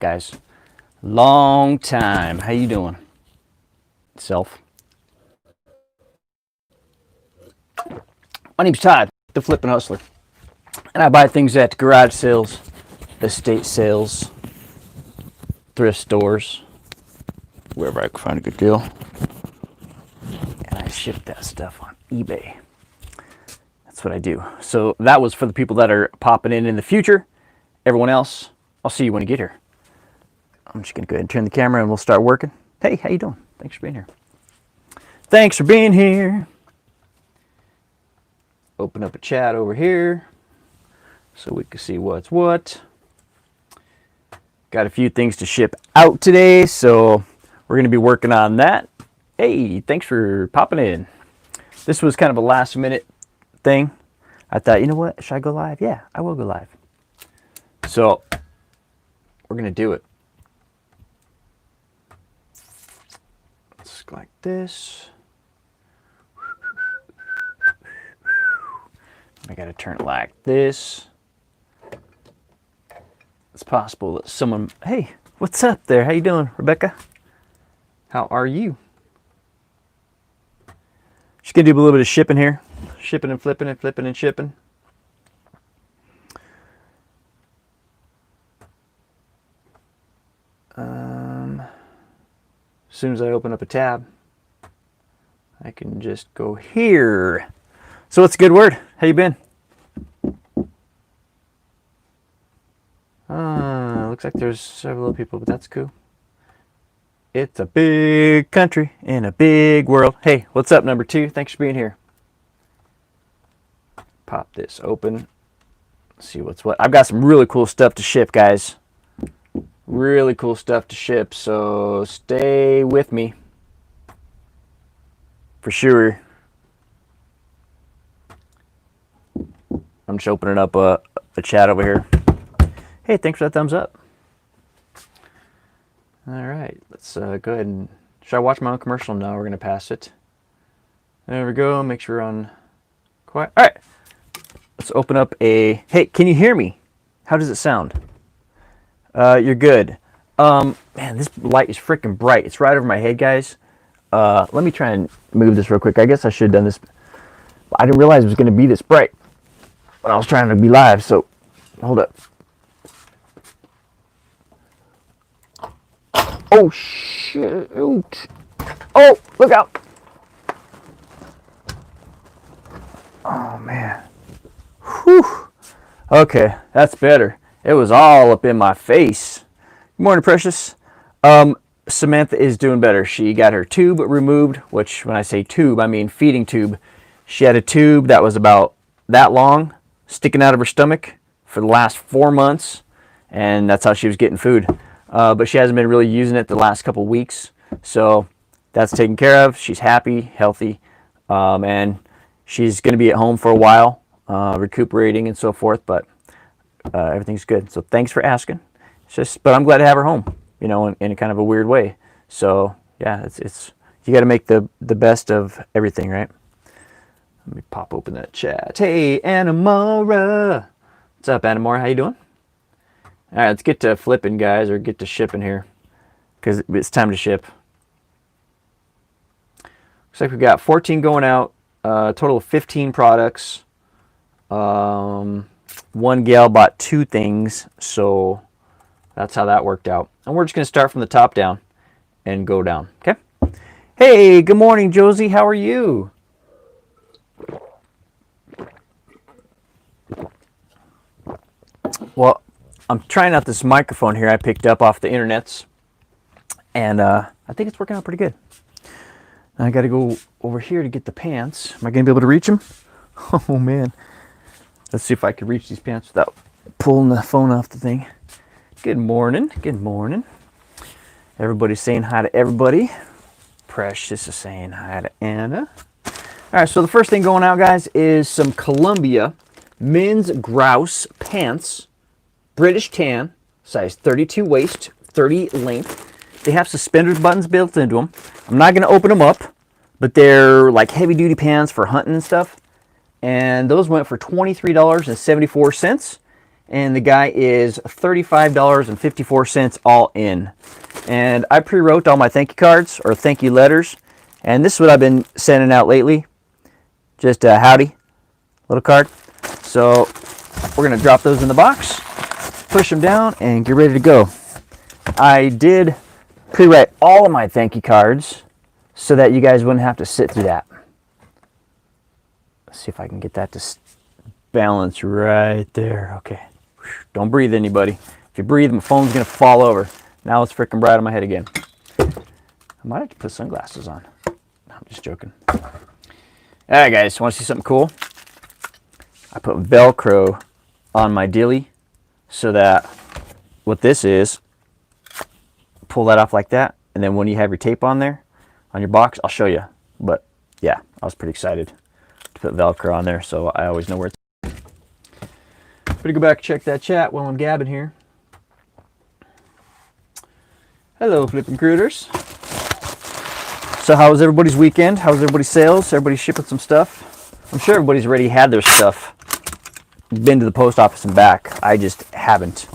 guys. Long time. How you doing? Self. My name's Todd, the Flippin Hustler, and I buy things at garage sales, estate sales, thrift stores, wherever I can find a good deal, and I ship that stuff on eBay. That's what I do. So that was for the people that are popping in the future. Everyone else, I'll see you when you get here. I'm just gonna go ahead and turn the camera and we'll start working. Hey, how you doing? Thanks for being here. Thanks for being here. Open up a chat over here so we can see what's what. Got a few things to ship out today, so we're going to be working on that. Hey, thanks for popping in. This was kind of a last minute thing. I thought, you know what? Should I go live? Yeah, I will go live. So we're going to do it. Let's go like this. I got to turn it like this. It's possible that someone, hey, what's up there? How you doing, Rebecca? How are you? Just gonna do a little bit of shipping here. Shipping and flipping and flipping and shipping. As soon as I open up a tab, I can just go here. So what's a good word? How you been? Looks like there's several people, but that's cool. It's a big country in a big world. Hey, what's up, number 2? Thanks for being here. Pop this open. See what's what. I've got some really cool stuff to ship, guys. Really cool stuff to ship, so stay with me. For sure. I'm just opening up a chat over here. Hey, thanks for that thumbs up. All right, let's go ahead and... Should I watch my own commercial? No, we're going to pass it. There we go. Make sure we're on quiet. All right, let's open up a... Hey, can you hear me? How does it sound? You're good. Man, this light is freaking bright. It's right over my head, guys. Let me try and move this real quick. I guess I should have done this. I didn't realize it was going to be this bright when I was trying to be live, so hold up. Oh, shoot. Oh, look out. Oh, man. Whew. Okay, that's better. It was all up in my face. Good morning, Precious. Samantha is doing better. She got her tube removed, which when I say tube, I mean feeding tube. She had a tube that was about that long sticking out of her stomach for the last 4 months, and that's how she was getting food. But she hasn't been really using it the last couple weeks, so that's taken care of. She's happy, healthy, and she's going to be at home for a while, recuperating and so forth, but everything's good. So thanks for asking. But I'm glad to have her home, you know, in a kind of a weird way. So yeah, it's you got to make the best of everything, right? Let me pop open that chat. Hey, Anamora. What's up, Anamora? How you doing? All right, let's get to flipping, guys, or get to shipping here, because it's time to ship. Looks like we've got 14 going out, total of 15 products. One gal bought 2 things, so that's how that worked out. And we're just going to start from the top down and go down, okay? Hey, good morning, Josie. How are you? Well, I'm trying out this microphone here I picked up off the internets, and I think it's working out pretty good. I got to go over here to get the pants. Am I going to be able to reach them? Oh, man. Let's see if I can reach these pants without pulling the phone off the thing. Good morning. Good morning. Everybody's saying hi to everybody. Precious is saying hi to Anna. All right, so the first thing going out, guys, is some Columbia men's grouse pants. British tan, size 32 waist, 30 length. They have suspenders buttons built into them. I'm not going to open them up, but they're like heavy duty pants for hunting and stuff. And those went for $23.74. and the guy is $35.54 all in. And I pre-wrote all my thank you cards or thank you letters, and this is what I've been sending out lately. Just a howdy little card. So we're gonna drop those in the box, push them down, and get ready to go. I did pre-write all of my thank you cards so that you guys wouldn't have to sit through that. Let's see if I can get that to balance right there. Okay. Don't breathe, anybody. If you breathe, my phone's going to fall over. Now it's freaking bright on my head again. I might have to put sunglasses on. No, I'm just joking. All right, guys. Want to see something cool? I put Velcro on my dilly so that what this is, pull that off like that, and then when you have your tape on there, on your box, I'll show you. But yeah, I was pretty excited to put Velcro on there, so I always know where it's. Better go back and check that chat while I'm gabbing here. Hello, Flippin' Critters. So how was everybody's weekend? How was everybody's sales? Everybody shipping some stuff? I'm sure everybody's already had their stuff. Been to the post office and back. I just haven't.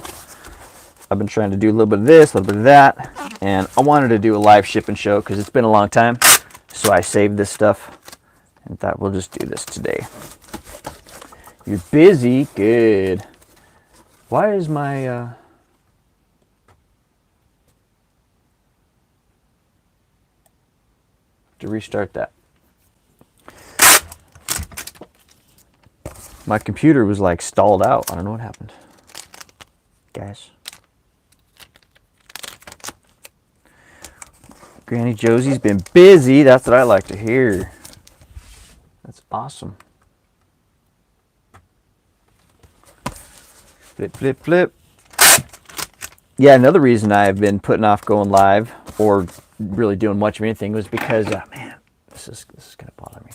I've been trying to do a little bit of this, a little bit of that, and I wanted to do a live shipping show because it's been a long time. So I saved this stuff and thought we'll just do this today. You're busy? Good. Why is my to restart that? My computer was like stalled out. I don't know what happened. Guys. Granny Josie's been busy. That's what I like to hear. That's awesome. Flip, flip, flip. Yeah, another reason I've been putting off going live or really doing much of anything was because, man, this is going to bother me.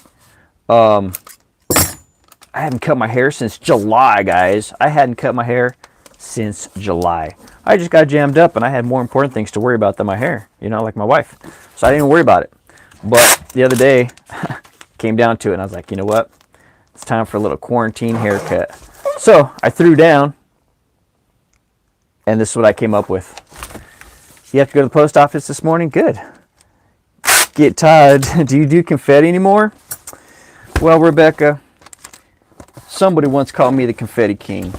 I haven't cut my hair since July, guys. I hadn't cut my hair since July. I just got jammed up, and I had more important things to worry about than my hair, you know, like my wife. So I didn't even worry about it. But the other day, came down to it, and I was like, you know what? It's time for a little quarantine haircut. So I threw down, and this is what I came up with. You have to go to the post office this morning? Good. Get tired. Do you do confetti anymore? Well, Rebecca, somebody once called me the confetti king.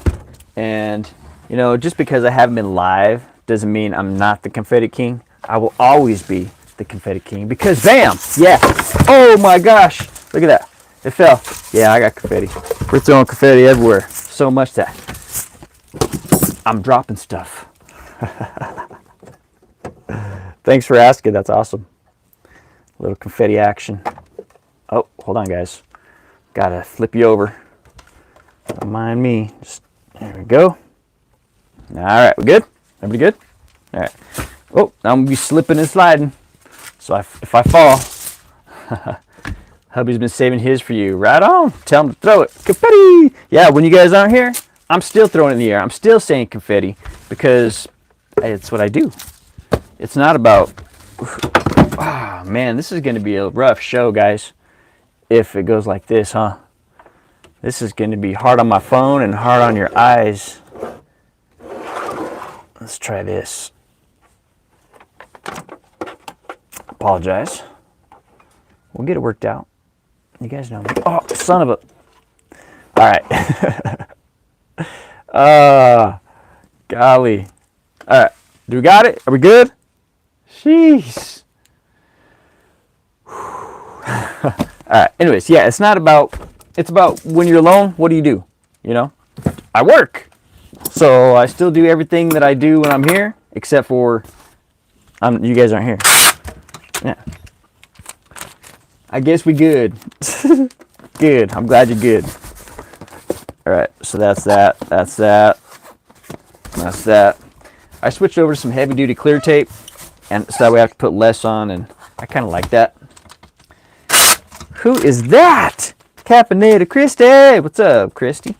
And, you know, just because I haven't been live doesn't mean I'm not the confetti king. I will always be the confetti king because, bam, yeah. Oh my gosh, look at that. It fell. Yeah, I got confetti. We're throwing confetti everywhere. So much that I'm dropping stuff. Thanks for asking. That's awesome. A little confetti action. Oh, hold on, guys. Gotta flip you over. Don't mind me. Just, there we go. All right, we good? Everybody good? All right. Oh, I'm gonna be slipping and sliding. So if I fall, hubby's been saving his for you. Right on. Tell him to throw it. Confetti. Yeah, when you guys aren't here, I'm still throwing it in the air. I'm still saying confetti because it's what I do. It's not about. Oh, man, this is going to be a rough show, guys. If it goes like this, huh? This is going to be hard on my phone and hard on your eyes. Let's try this. Apologize. We'll get it worked out. You guys know me. Oh, son of a. All right. Golly. All right. Do we got it? Are we good? Jeez. All right. Anyways, yeah, it's not about. It's about when you're alone. What do? You know, I work. So I still do everything that I do when I'm here, except for you guys aren't here. Yeah. I guess we good. Good. I'm glad you're good. All right. So that's that. That's that. That's that. I switched over to some heavy duty clear tape, and so that way I have to put less on, and I kind of like that. Who is that? Capinator Christy. What's up, Christy?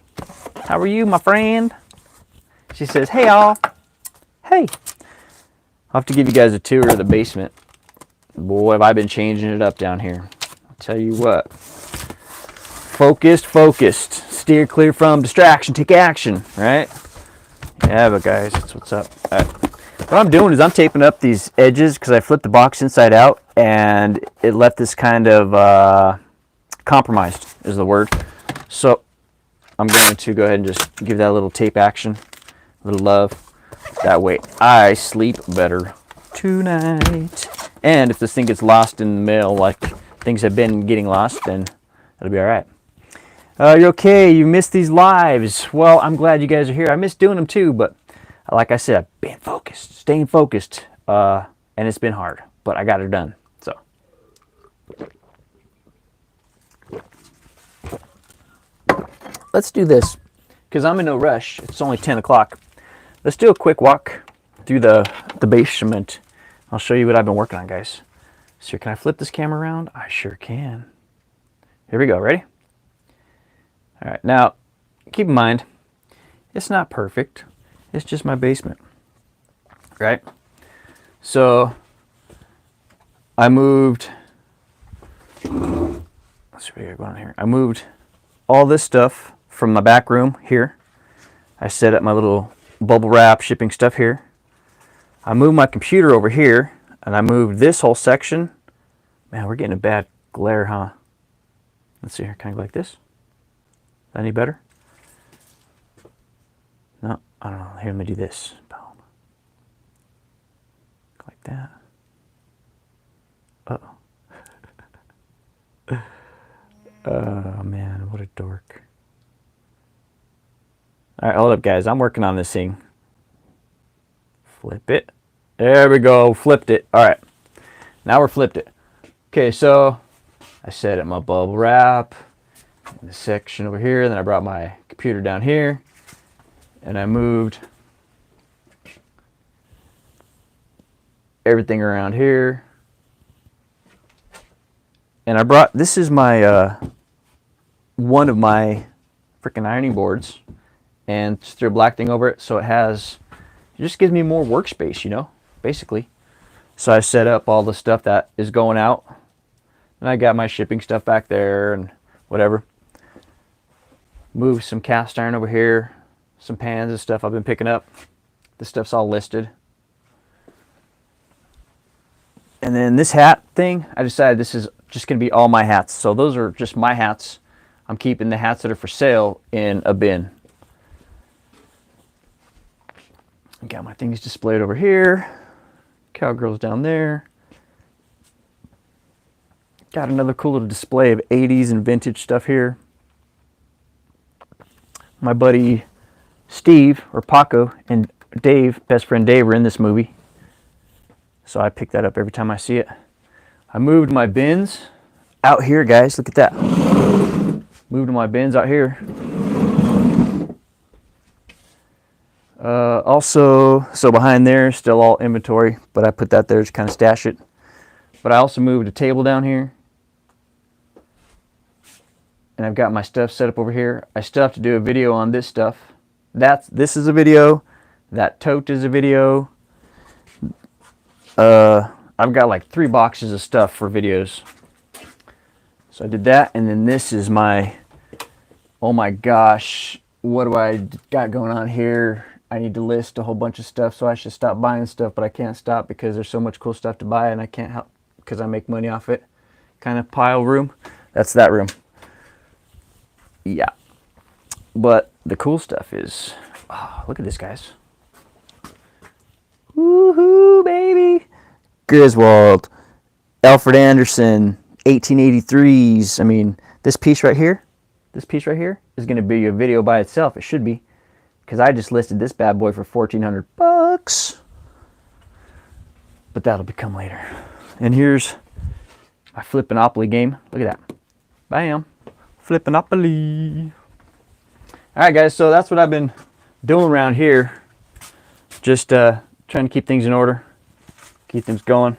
How are you, my friend? She says, hey, all. Hey. I'll have to give you guys a tour of the basement. Boy, have I been changing it up down here. I'll tell you what. Focused, focused. Steer clear from distraction. Take action, right? Yeah, but guys, that's what's up. All right. What I'm doing is I'm taping up these edges because I flipped the box inside out and it left this kind of compromised is the word. So I'm going to go ahead and just give that a little tape action, a little love. That way I sleep better tonight. And if this thing gets lost in the mail like things have been getting lost, then it'll be all right. You're okay. You missed these lives. Well, I'm glad you guys are here. I miss doing them too, but like I said, I've been focused, staying focused, and it's been hard, but I got it done. So, let's do this because I'm in no rush. It's only 10 o'clock. Let's do a quick walk through the basement. I'll show you what I've been working on, guys. So, can I flip this camera around? I sure can. Here we go. Ready? All right. Now, keep in mind, it's not perfect. It's just my basement, right? So I moved, let's see what we got going on here. I moved all this stuff from my back room here. I set up my little bubble wrap shipping stuff here. I moved my computer over here and I moved this whole section. Man, we're getting a bad glare, huh? Let's see here, kind of like this. Is that any better? No. I don't know. Here, let me do this. Boom. Like that. Uh-oh. Oh, man. What a dork. All right, hold up, guys. I'm working on this thing. Flip it. There we go. Flipped it. All right. Now we're flipped it. Okay, so I set up my bubble wrap in this section over here. Then I brought my computer down here. And I moved everything around here. And I brought, this is my, one of my freaking ironing boards. And just threw a black thing over it. So it just gives me more workspace, you know, basically. So I set up all the stuff that is going out. And I got my shipping stuff back there and whatever. Moved some cast iron over here. Some pans and stuff I've been picking up. This stuff's all listed. And then this hat thing, I decided this is just going to be all my hats. So those are just my hats. I'm keeping the hats that are for sale in a bin. I got my things displayed over here. Cowgirls down there. Got another cool little display of 80s and vintage stuff here. My buddy Steve, or Paco, and Dave, best friend Dave, were in this movie. So I pick that up every time I see it. I moved my bins out here, guys. Look at that. Moved my bins out here. Also, so behind there, still all inventory, but I put that there to kind of stash it. But I also moved a table down here. And I've got my stuff set up over here. I still have to do a video on this stuff. This is a video. That tote is a video. I've got like 3 boxes of stuff for videos. So I did that, and then this is my, oh my gosh, what do I got going on here? I need to list a whole bunch of stuff, so I should stop buying stuff, but I can't stop because there's so much cool stuff to buy, and I can't help because I make money off it. Kind of pile room. That's that room. Yeah. But the cool stuff is, oh, look at this, guys. Woohoo, baby. Griswold, Alfred Anderson, 1883s. I mean, this piece right here is going to be a video by itself. It should be, because I just listed this bad boy for $1,400. But that'll become later. And here's my Flippinopoly game. Look at that. Bam. Flippinopoly. Alright guys, so that's what I've been doing around here. Just trying to keep things in order. Keep things going.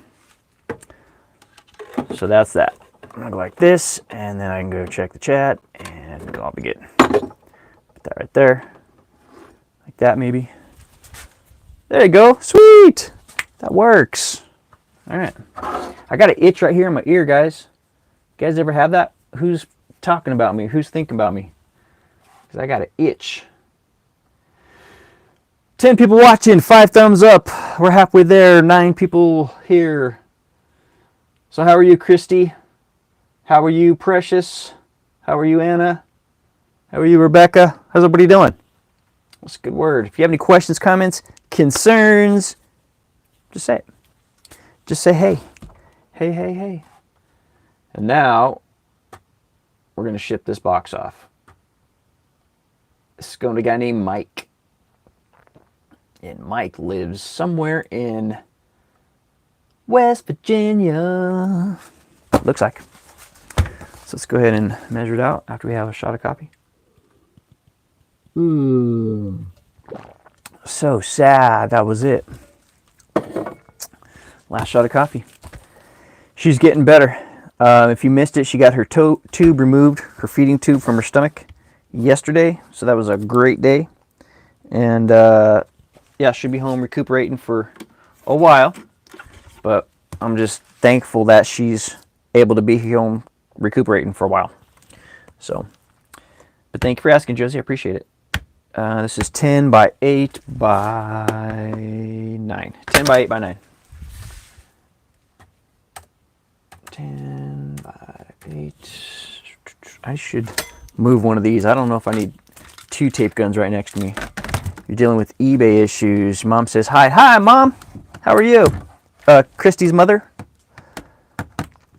So that's that. I'm going to go like this, and then I can go check the chat, and it'll all be good. Put that right there. Like that maybe. There you go. Sweet! That works. Alright. I got an itch right here in my ear, guys. You guys ever have that? Who's talking about me? Who's thinking about me? Because I got an itch. 10 people watching, 5 thumbs up. We're halfway there, 9 people here. So how are you, Christy? How are you, Precious? How are you, Anna? How are you, Rebecca? How's everybody doing? That's a good word. If you have any questions, comments, concerns, just say it. Just say hey. Hey, hey, hey. And now, we're going to ship this box off. This is going to a guy named Mike. And Mike lives somewhere in West Virginia. Looks like. So let's go ahead and measure it out after we have a shot of coffee. Ooh. So sad. That was it. Last shot of coffee. She's getting better. If you missed it, she got her tube removed, her feeding tube from her stomach yesterday. So that was a great day. And yeah, she'll be home recuperating for a while. But I'm just thankful that she's able to be home recuperating for a while. So, but thank you for asking, Josie. I appreciate it. This is 10 by 8 by 9. 10 by 8 by 9. 10 by 8. I should move one of these. I don't know if I need 2 tape guns right next to me. You're dealing with eBay issues. Mom says, hi. Hi, Mom. How are you? Christy's mother.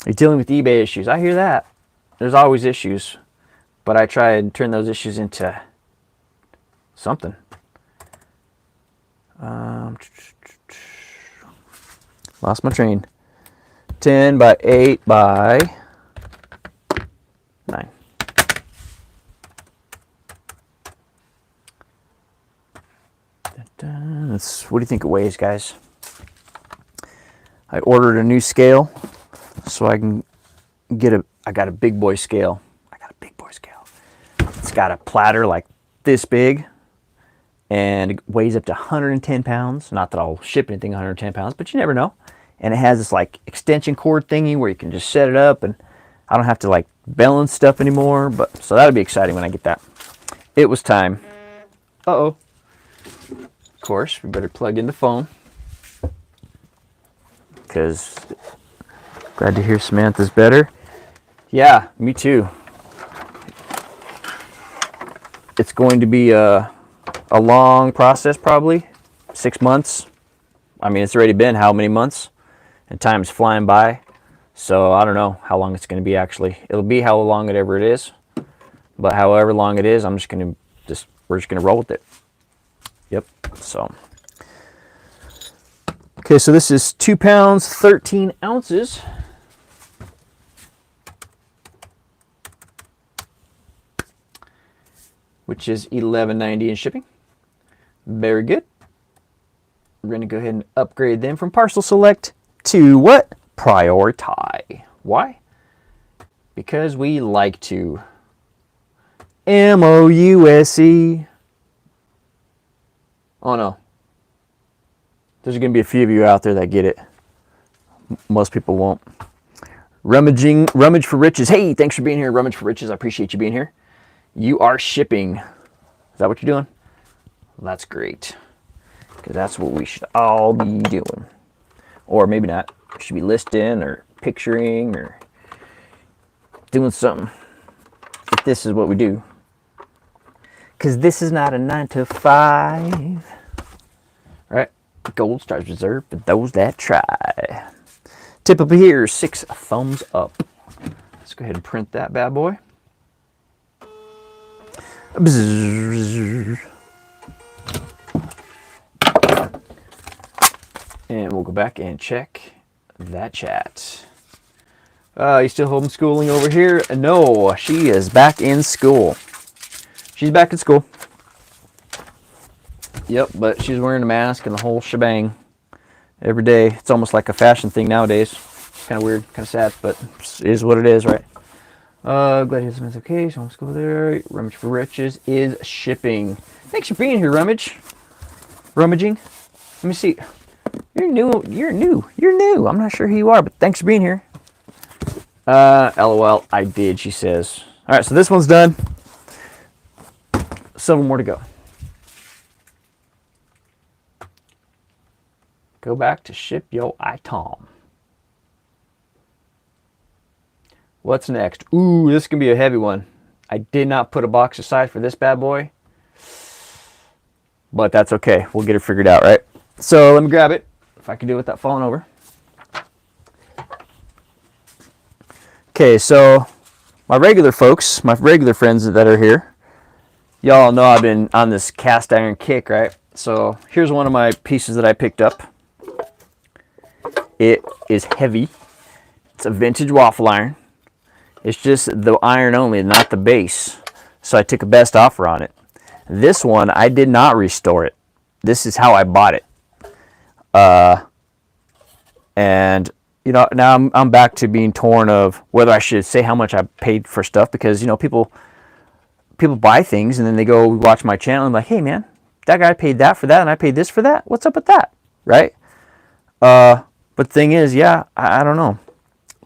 You're dealing with eBay issues. I hear that. There's always issues. But I try and turn those issues into something. Lost my train. 10 by 8 by 9. What do you think it weighs, guys? I ordered a new scale so I can get I got a big boy scale. It's got a platter like this big and it weighs up to 110 pounds. Not that I'll ship anything 110 pounds, but you never know. And it has this like extension cord thingy where you can just set it up and I don't have to like balance stuff anymore. But so that'll be exciting when I get that. It was time. Uh-oh. Of course, we better plug in the phone. Because glad to hear Samantha's better. Yeah, me too. It's going to be a long process, probably 6 months. I mean, it's already been how many months? And time's flying by. So I don't know how long it's going to be actually. It'll be how long it ever it is. But however long it is, we're just going to roll with it. Yep. So. Okay, so this is 2 pounds, 13 ounces. Which is $11.90 in shipping. Very good. We're going to go ahead and upgrade them from Parcel Select to what? Prioritize. Why? Because we like to. MOUSE. Oh no. There's going to be a few of you out there that get it. Most people won't. Rummage for Riches. Hey, thanks for being here, Rummage for Riches. I appreciate you being here. You are shipping. Is that what you're doing? Well, that's great. Because that's what we should all be doing. Or maybe not. We should be listing or picturing or doing something. If this is what we do. Because this is not a 9 to 5. All right. Gold stars reserved for those that try. Tip up here, 6 thumbs up. Let's go ahead and print that bad boy. And we'll go back and check that chat. You still homeschooling over here? No, she is back in school. She's back in school. Yep, but she's wearing a mask and the whole shebang every day. It's almost like a fashion thing nowadays. Kind of weird, kind of sad, but it is what it is, right? Glad it's okay. So homeschool there. Rummage for Riches is shipping. Thanks for being here, Rummaging. Let me see. You're new. I'm not sure who you are, but thanks for being here. LOL, I did, she says. All right, so this one's done. Several more to go. Go back to ship your item. What's next? Ooh, this can be a heavy one. I did not put a box aside for this bad boy, but that's okay. We'll get it figured out, right? So let me grab it, if I can do it without falling over. Okay, so my regular folks, my regular friends that are here, y'all know I've been on this cast iron kick, right? So here's one of my pieces that I picked up. It is heavy. It's a vintage waffle iron. It's just the iron only, not the base. So I took a best offer on it. This one, I did not restore it. This is how I bought it. And, you know, now I'm back to being torn of whether I should say how much I paid for stuff, because, you know, people buy things and then they go watch my channel and like, hey, man, that guy paid that for that and I paid this for that. What's up with that? Right? But the thing is, yeah, I don't know.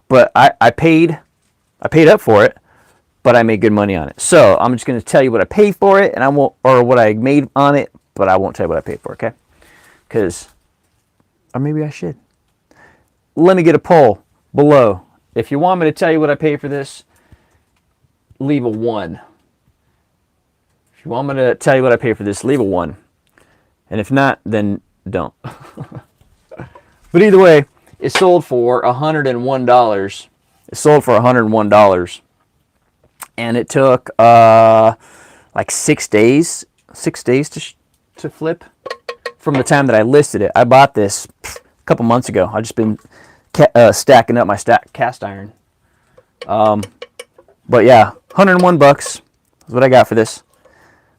But I paid up for it, but I made good money on it. So I'm just going to tell you what I paid for it, and I won't, or what I made on it, but I won't tell you what I paid for, okay? Because, or maybe I should. Let me get a poll below. If you want me to tell you what I paid for this, leave a 1. If you want me to tell you what I paid for this, leave a 1. And if not, then don't. But either way, it sold for $101. It sold for $101. And it took like 6 days. 6 days to flip from the time that I listed it. I bought this a couple months ago. I've just been stacking up my cast iron. But yeah, 101 bucks is what I got for this.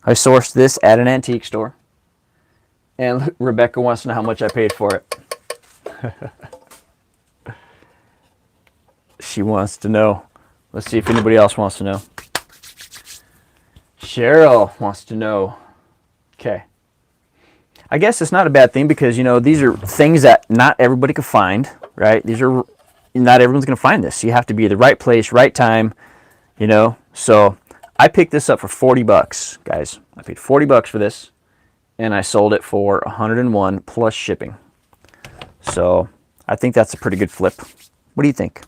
I sourced this at an antique store. And Rebecca wants to know how much I paid for it. She wants to know. Let's see if anybody else wants to know. Cheryl wants to know. Okay. I guess it's not a bad thing because, you know, these are things that not everybody can find, right? These are, not everyone's going to find this. You have to be at the right place, right time, you know. So I picked this up for 40 bucks, guys. I paid 40 bucks for this, and I sold it for 101 plus shipping. So I think that's a pretty good flip. What do you think?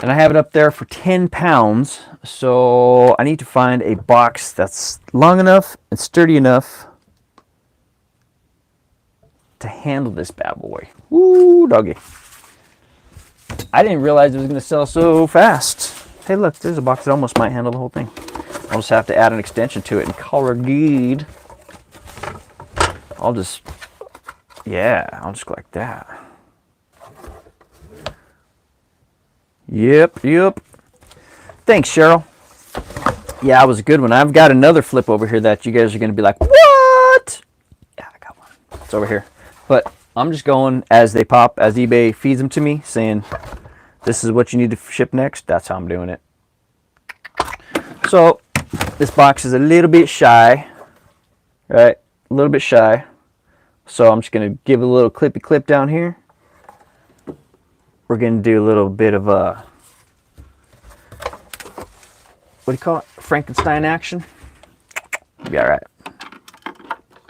And I have it up there for 10 pounds, so I need to find a box that's long enough and sturdy enough to handle this bad boy. Woo, doggy. I didn't realize it was going to sell so fast. Hey, look, there's a box that almost might handle the whole thing. I'll just have to add an extension to it and color good. I'll just go like that. Yep. Thanks, Cheryl. Yeah, that was a good one. I've got another flip over here that you guys are going to be like, what? Yeah, I got one. It's over here. But I'm just going as they pop, as eBay feeds them to me, saying, this is what you need to ship next. That's how I'm doing it. So, this box is a little bit shy, right? A little bit shy. So I'm just going to give it a little clippy clip down here. We're going to do a little bit of a, what do you call it? Frankenstein action. Be all right.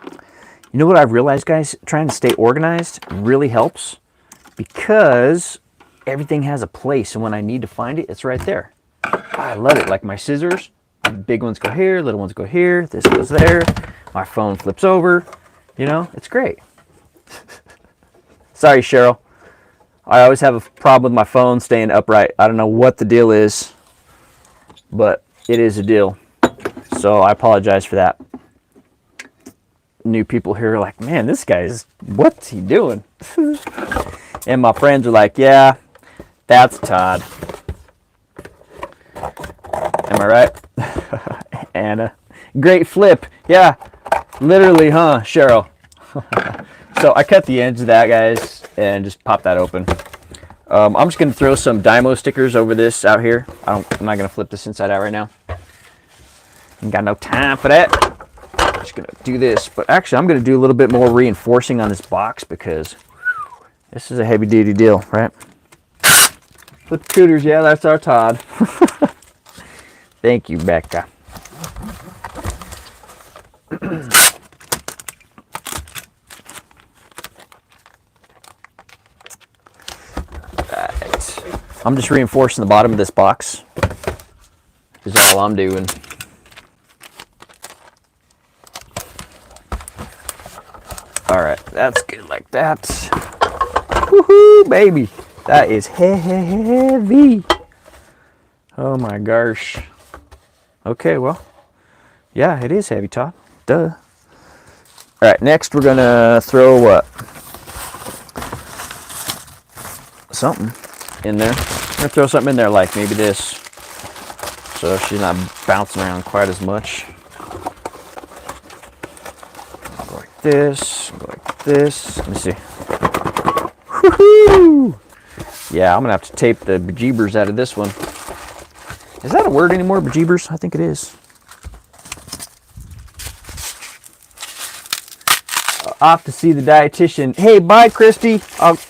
You know what I've realized, guys? Trying to stay organized really helps because everything has a place, and when I need to find it, it's right there. I love it. Like my scissors, the big ones go here, little ones go here, this goes there. My phone flips over. You know, it's great. Sorry, Cheryl. I always have a problem with my phone staying upright. I don't know what the deal is, but it is a deal. So I apologize for that. New people here are like, man, this guy's, what's he doing? And my friends are like, yeah, that's Todd. Am I right? Anna. Great flip. Yeah, literally, huh, Cheryl? So I cut the ends of that, guys, and just pop that open. I'm just going to throw some Dymo stickers over this out here. I'm not going to flip this inside out right now. Ain't got no time for that. I'm just going to do this. But actually, I'm going to do a little bit more reinforcing on this box because this is a heavy-duty deal, right? Flip cooters, yeah, that's our Todd. Thank you, Becca. I'm just reinforcing the bottom of this box. Is all I'm doing. All right, that's good like that. Woohoo, baby. That is heavy. Oh my gosh. Okay, well, yeah, it is heavy, Todd. Duh. All right, next we're gonna throw what? Something in there. I'm gonna throw something in there like maybe this, so she's not bouncing around quite as much. Go like this, go like this. Let me see. Woohoo! Yeah, I'm gonna have to tape the bejeebers out of this one. Is that a word anymore, bejeebers? I think it is. I'll have to see the dietitian. Hey, bye, Christy.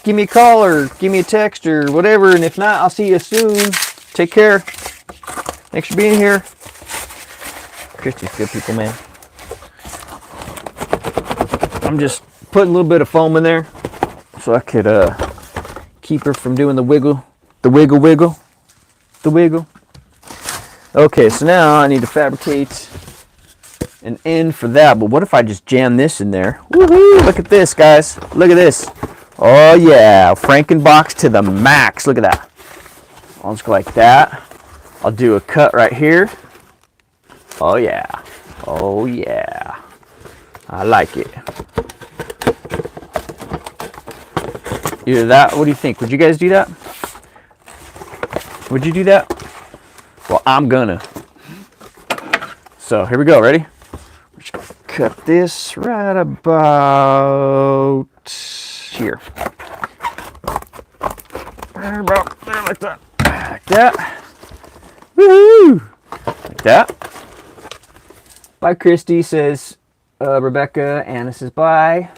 Give me a call or give me a text or whatever, and if not, I'll see you soon. Take care. Thanks for being here. Christy's good people, man. I'm just putting a little bit of foam in there so I could keep her from doing the wiggle. The wiggle, wiggle. The wiggle. Okay, so now I need to fabricate an end for that, but what if I just jam this in there? Woohoo! Look at this, guys. Look at this. Oh yeah, Frankenbox to the max. Look at that. I'll just go like that. I'll do a cut right here. Oh yeah. Oh yeah. I like it. Either that, what do you think? Would you guys do that? Would you do that? Well, I'm gonna. So here we go, ready? Cut this right about here. Right about there, like that. Like that. Woohoo! Like that. Bye, Christy, says Rebecca. Anna says bye.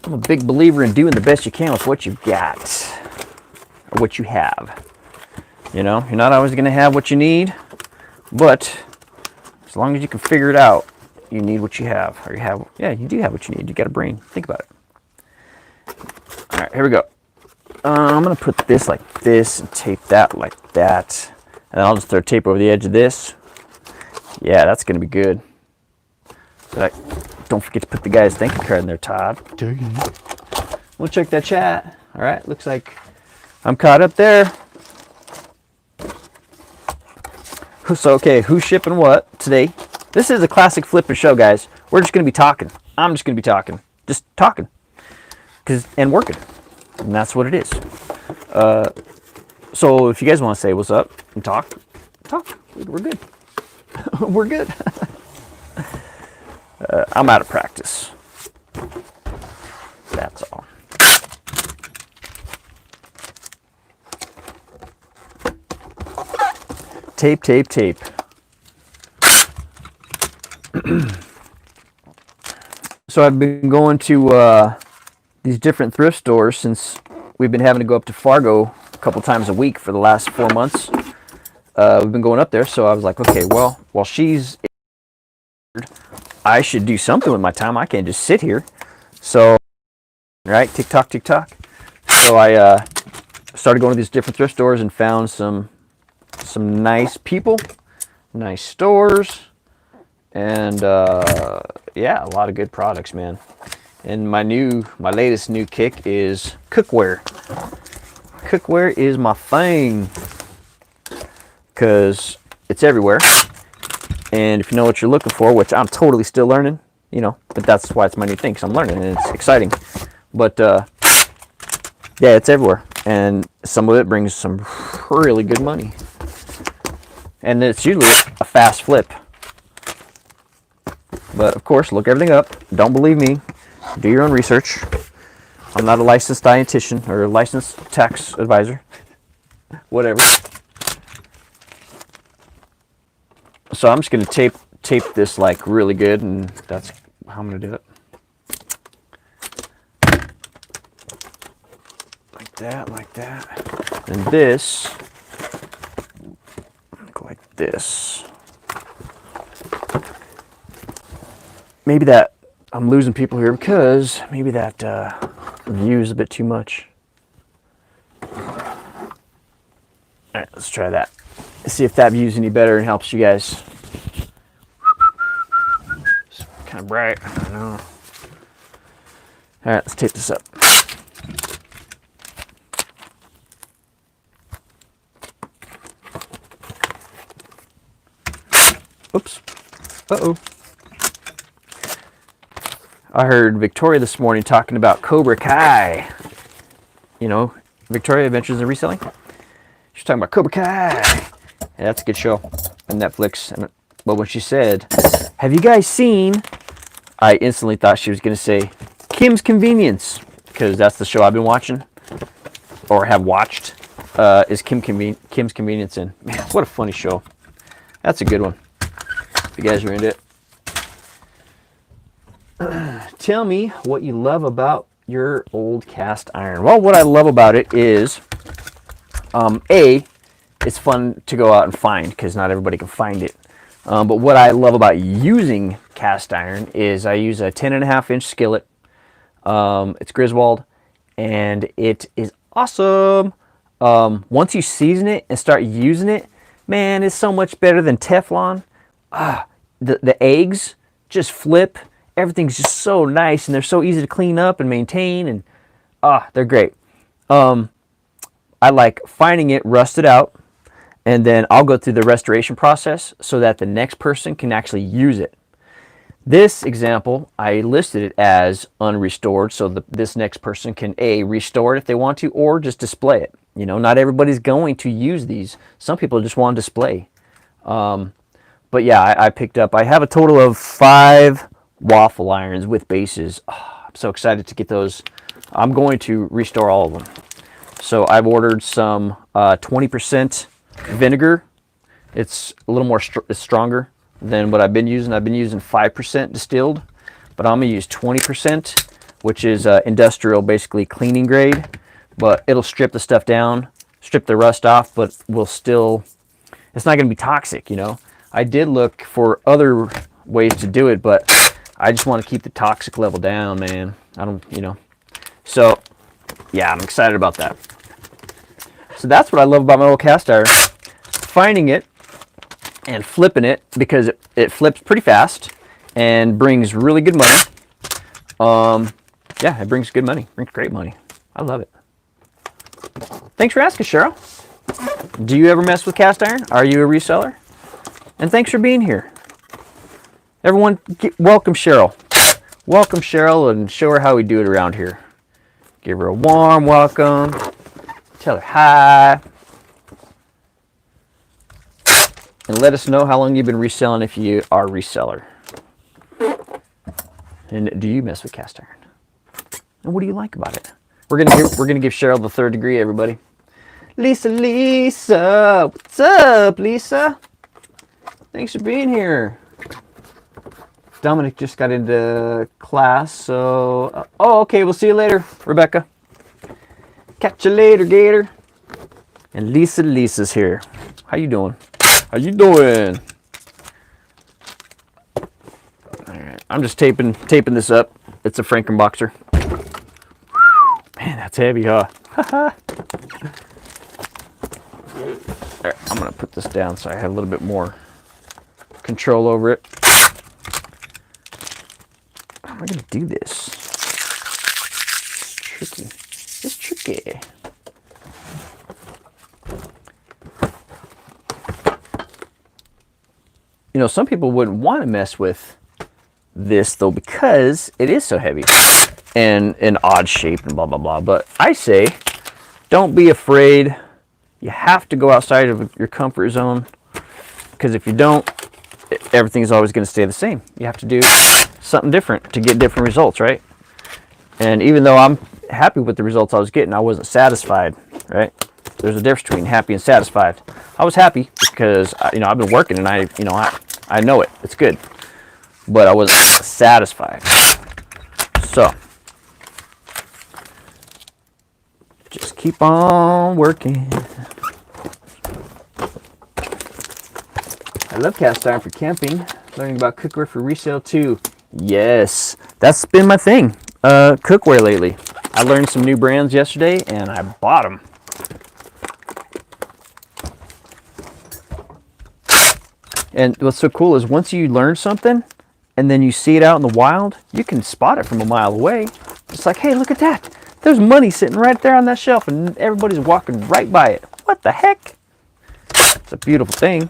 I'm a big believer in doing the best you can with what you've got. Or what you have. You know, you're not always going to have what you need, but as long as you can figure it out, you need what you have. Or you have, yeah, you do have what you need. You got a brain. Think about it. All right, here we go. I'm going to put this like this and tape that like that. And I'll just throw tape over the edge of this. Yeah, that's going to be good. But don't forget to put the guy's thank you card in there, Todd. We'll check that chat. All right, looks like I'm caught up there. So, okay, who's shipping what today? This is a classic Flippin' show, guys. We're just going to be talking. I'm just going to be talking. Just talking. And working. And that's what it is. So, if you guys want to say what's up and talk. We're good. We're good. I'm out of practice. That's all. Tape, tape, tape. So I've been going to these different thrift stores since we've been having to go up to Fargo a couple times a week for the last 4 months. We've been going up there, so I was like, okay, well, while she's I should do something with my time. I can't just sit here. So, right, tick tock, tick tock. So I started going to these different thrift stores and found some nice people, nice stores, and yeah, a lot of good products, man. And my latest new kick is cookware. Cookware is my thing because it's everywhere. And if you know what you're looking for, which I'm totally still learning, you know, but that's why it's my new thing, because I'm learning and it's exciting. But yeah, it's everywhere, and some of it brings some really good money. And it's usually a fast flip. But of course, look everything up. Don't believe me. Do your own research. I'm not a licensed dietitian or a licensed tax advisor. Whatever. So I'm just going to tape this like really good, and that's how I'm going to do it. Like that, like that. And this, go like this. Maybe that I'm losing people here because maybe that view is a bit too much. All right, let's try that. See if that view's any better and helps you guys. It's kind of bright. I don't know. All right, let's tape this up. Oops. Uh-oh. I heard Victoria this morning talking about Cobra Kai. You know, Victoria Adventures in Reselling. She's talking about Cobra Kai. Yeah, that's a good show on Netflix. But when she said, "Have you guys seen?" I instantly thought she was going to say Kim's Convenience, because that's the show I've been watching or have watched. Is Kim's Convenience in? Man, what a funny show. That's a good one. If you guys are into it. Tell me what you love about your old cast iron. Well, what I love about it is, it's fun to go out and find because not everybody can find it. But what I love about using cast iron is I use a 10.5-inch skillet. It's Griswold, and it is awesome. Once you season it and start using it, man, it's so much better than Teflon. The eggs just flip. Everything's just so nice, and they're so easy to clean up and maintain, and they're great. I like finding it rusted out, and then I'll go through the restoration process so that the next person can actually use it. This example, I listed it as unrestored, so this next person can restore it if they want to, or just display it. You know, not everybody's going to use these. Some people just want to display. But yeah, I picked up, I have a total of 5 waffle irons with bases. I'm so excited to get those. I'm going to restore all of them. So I've ordered some 20% vinegar. It's a little more it's stronger than what I've been using. I've been using 5% distilled, but I'm going to use 20%, which is industrial, basically cleaning grade. But it'll strip the stuff down, strip the rust off, but will still, it's not going to be toxic, you know. I did look for other ways to do it, but I just want to keep the toxic level down, man. I don't, you know. So, yeah, I'm excited about that. So that's what I love about my old cast iron. Finding it and flipping it, because it flips pretty fast and brings really good money. Yeah, it brings good money. Brings great money. I love it. Thanks for asking, Cheryl. Do you ever mess with cast iron? Are you a reseller? And thanks for being here. Everyone, welcome Cheryl. Welcome Cheryl, and show her how we do it around here. Give her a warm welcome. Tell her hi. And let us know how long you've been reselling if you are a reseller. And do you mess with cast iron? And what do you like about it? We're gonna give Cheryl the 3rd degree, everybody. Lisa, what's up, Lisa? Thanks for being here. Dominic just got into class, so... oh, okay, we'll see you later, Rebecca. Catch you later, Gator. And Lisa's here. How you doing? How you doing? Alright, I'm just taping this up. It's a Frankenboxer. Man, that's heavy, huh? Alright, I'm going to put this down so I have a little bit more control over it. How am I going to do this? It's tricky. It's tricky. You know, some people wouldn't want to mess with this, though, because it is so heavy and an odd shape and blah, blah, blah. But I say, don't be afraid. You have to go outside of your comfort zone, because if you don't, everything's always going to stay the same. You have to do something different to get different results, right? And even though I'm happy with the results I was getting, I wasn't satisfied, right? There's a difference between happy and satisfied. I was happy because, you know, I've been working and I know it. It's good. But I wasn't satisfied. So, just keep on working. I love cast iron for camping. Learning about cookware for resale too. Yes, that's been my thing. Cookware lately. I learned some new brands yesterday, and I bought them. And what's so cool is once you learn something, and then you see it out in the wild, you can spot it from a mile away. It's like, hey, look at that. There's money sitting right there on that shelf, and everybody's walking right by it. What the heck? It's a beautiful thing.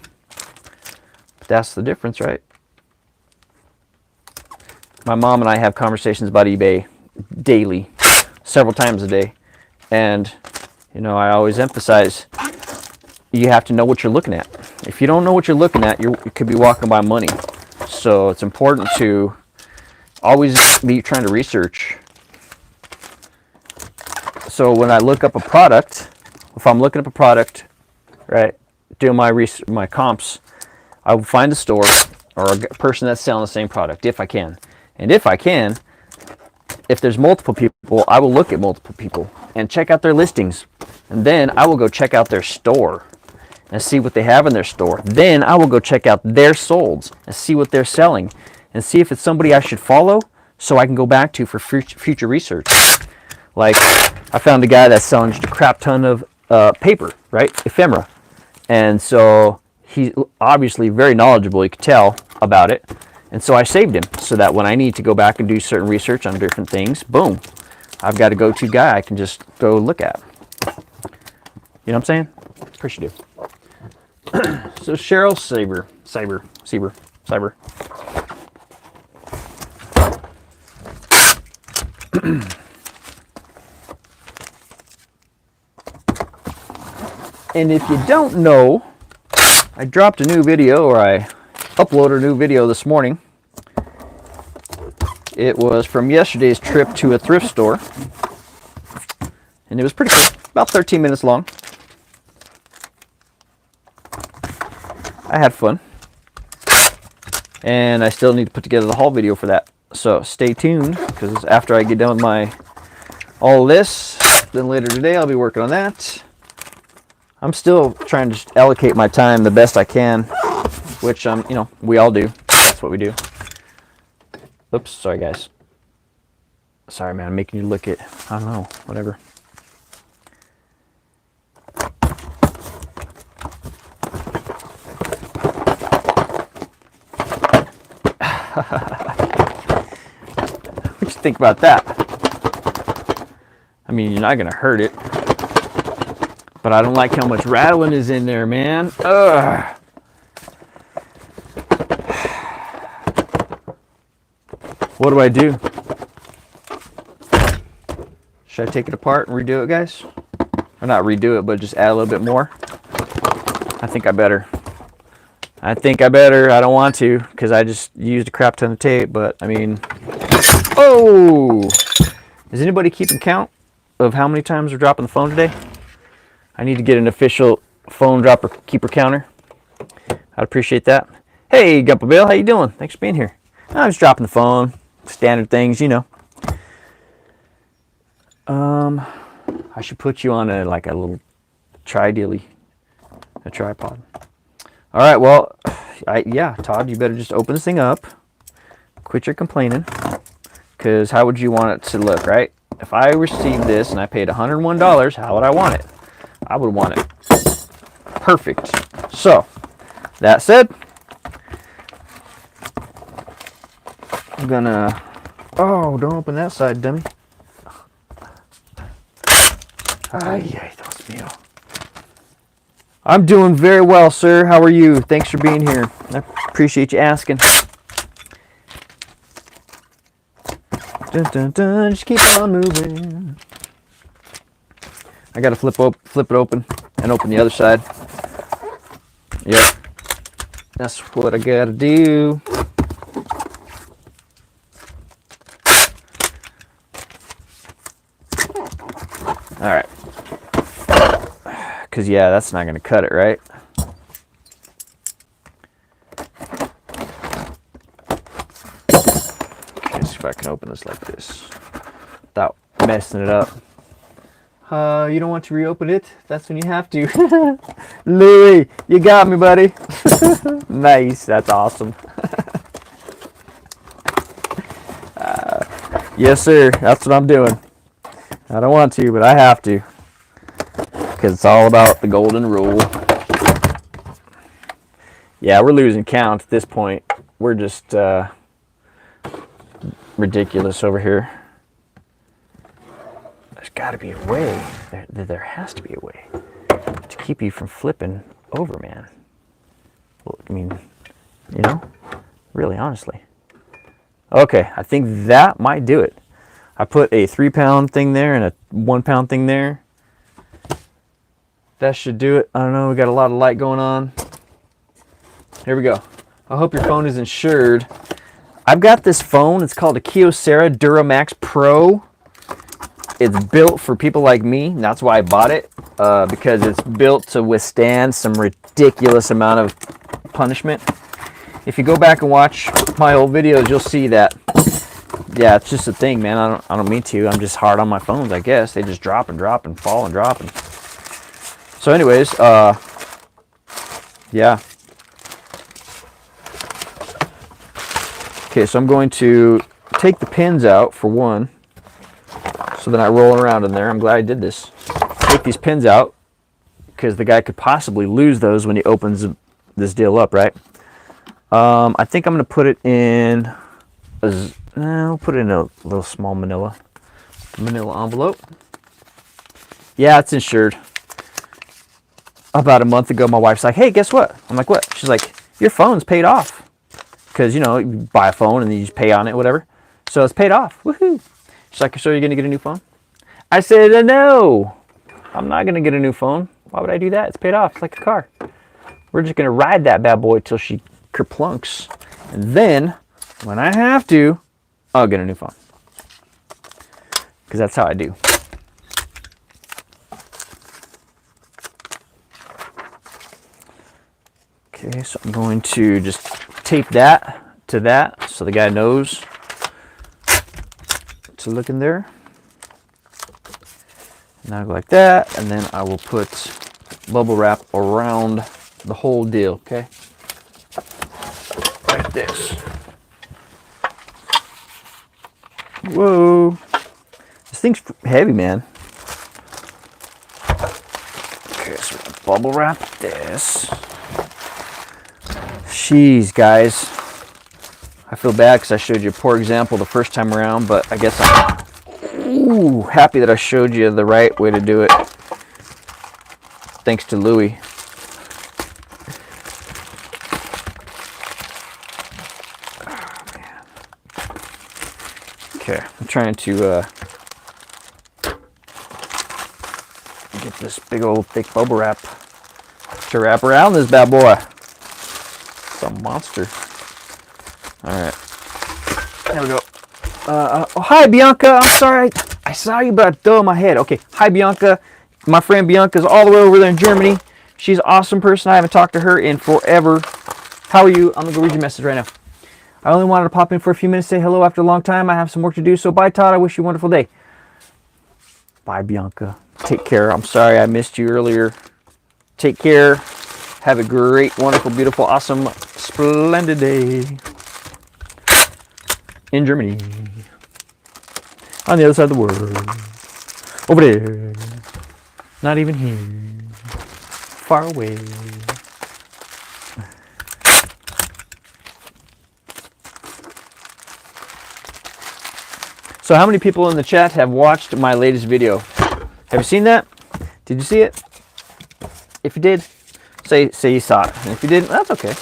But that's the difference, right? My mom and I have conversations about eBay daily, several times a day. And, you know, I always emphasize you have to know what you're looking at. If you don't know what you're looking at, you could be walking by money. So it's important to always be trying to research. So when I look up a product, if I'm looking up a product, right, doing my comps, I will find a store or a person that's selling the same product if I can. And if I can, if there's multiple people, I will look at multiple people and check out their listings. And then I will go check out their store and see what they have in their store. Then I will go check out their solds and see what they're selling and see if it's somebody I should follow so I can go back to for future research. Like, I found a guy that's selling just a crap ton of paper, right? Ephemera. And so he's obviously very knowledgeable, you could tell about it. And so I saved him so that when I need to go back and do certain research on different things, boom, I've got a go-to guy I can just go look at. You know what I'm saying? Appreciative. So Cheryl Saber. And if you don't know, I dropped a new video, or I uploaded a new video this morning. It was from yesterday's trip to a thrift store. And it was pretty cool, about 13 minutes long. I had fun. And I still need to put together the haul video for that. So stay tuned, because after I get done with all this, then later today I'll be working on that. I'm still trying to allocate my time the best I can, which you know, we all do. That's what we do. Oops, sorry guys. Sorry man, I'm making you look at, I don't know, whatever. What you think about that? I mean, you're not gonna hurt it, but I don't like how much rattling is in there, man. Ugh. What do I do? Should I take it apart and redo it, guys? Or not redo it, but just add a little bit more? I think I better. I don't want to, because I just used a crap ton of tape, but I mean, oh! Is anybody keeping count of how many times we're dropping the phone today? I need to get an official phone dropper keeper counter. I'd appreciate that. Hey, Gumpa Bill, how you doing? Thanks for being here. I was dropping the phone, standard things, you know. I should put you on a little a tripod. All right, well, yeah, Todd, you better just open this thing up. Quit your complaining, because how would you want it to look, right? If I received this and I paid $101, how would I want it? I would want it perfect. So, that said, I'm gonna, oh, don't open that side, dummy. Ay, Dios mío. I'm doing very well, sir. How are you? Thanks for being here. I appreciate you asking. Dun, dun, dun, just keep on moving. I gotta flip it open and open the other side. Yep. That's what I gotta do. All right. Because, yeah, that's not going to cut it, right? Okay, see if I can open this like this without messing it up. You don't want to reopen it? That's when you have to. Louis, you got me, buddy. Nice. That's awesome. Yes, sir. That's what I'm doing. I don't want to, but I have to. Because it's all about the golden rule. Yeah, we're losing count at this point. We're just ridiculous over here. There's got to be a way. There has to be a way to keep you from flipping over, man. Well, I mean, you know, really, honestly. Okay, I think that might do it. I put a 3-pound thing there and a 1-pound thing there. That should do it. I don't know, we got a lot of light going on. Here we go. I hope your phone is insured. I've got this phone. It's called a Kyocera Duramax Pro. It's built for people like me. That's why I bought it, because it's built to withstand some ridiculous amount of punishment. If you go back and watch my old videos, you'll see that. Yeah, it's just a thing, man. I don't mean to. I'm just hard on my phones, I guess. They just drop and drop and fall and drop. And... So anyways, yeah. Okay, so I'm going to take the pins out for one. So then I roll around in there. I'm glad I did this. Take these pins out because the guy could possibly lose those when he opens this deal up, right? I think I'm going to put it in I'll put it in a little small manila envelope. Yeah, it's insured. About a month ago, my wife's like, hey, guess what? I'm like, what? She's like, your phone's paid off. Because, you know, you buy a phone and then you just pay on it, whatever. So it's paid off. Woohoo. She's like, so you're going to get a new phone? I said, no, I'm not going to get a new phone. Why would I do that? It's paid off. It's like a car. We're just going to ride that bad boy till she kerplunks. And then, when I have to, I'll get a new phone. Because that's how I do. Okay, so I'm going to just tape that to that so the guy knows to look in there. Now I go like that, and then I will put bubble wrap around the whole deal, okay? Like this. Whoa. This thing's heavy, man. Okay, so we're gonna bubble wrap this. Jeez, guys. I feel bad because I showed you a poor example the first time around, but I guess I'm happy that I showed you the right way to do it. Thanks to Louie. Oh, man. Okay, I'm trying to get this big old thick bubble wrap to wrap around this bad boy. It's a monster. Alright. There we go. Oh, hi, Bianca. I'm sorry. I saw you, but I threw my head. Okay. Hi, Bianca. My friend Bianca's all the way over there in Germany. She's an awesome person. I haven't talked to her in forever. How are you? I'm going to go read your message right now. I only wanted to pop in for a few minutes, say hello after a long time. I have some work to do. So bye, Todd. I wish you a wonderful day. Bye, Bianca. Take care. I'm sorry I missed you earlier. Take care. Have a great, wonderful, beautiful, awesome, splendid day in Germany. On the other side of the world. Over there. Not even here. Far away. So how many people in the chat have watched my latest video? Have you seen that? Did you see it? If you did, say you saw it. And if you didn't, that's okay.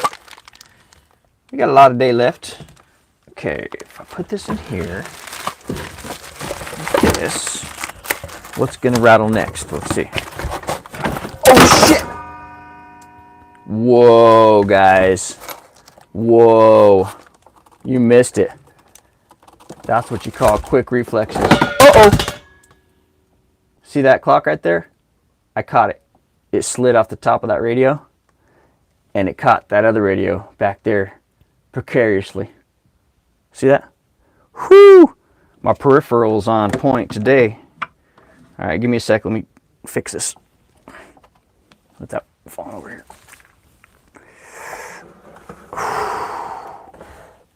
We got a lot of day left. Okay, if I put this in here, like this, what's gonna rattle next? Let's see. Oh shit! Whoa, guys. Whoa. You missed it. That's what you call quick reflexes. Uh-oh! See that clock right there? I caught it. It slid off the top of that radio, and it caught that other radio back there precariously. See that? Whoo! My peripheral's on point today. All right, give me a sec. Let me fix this. Without falling over here.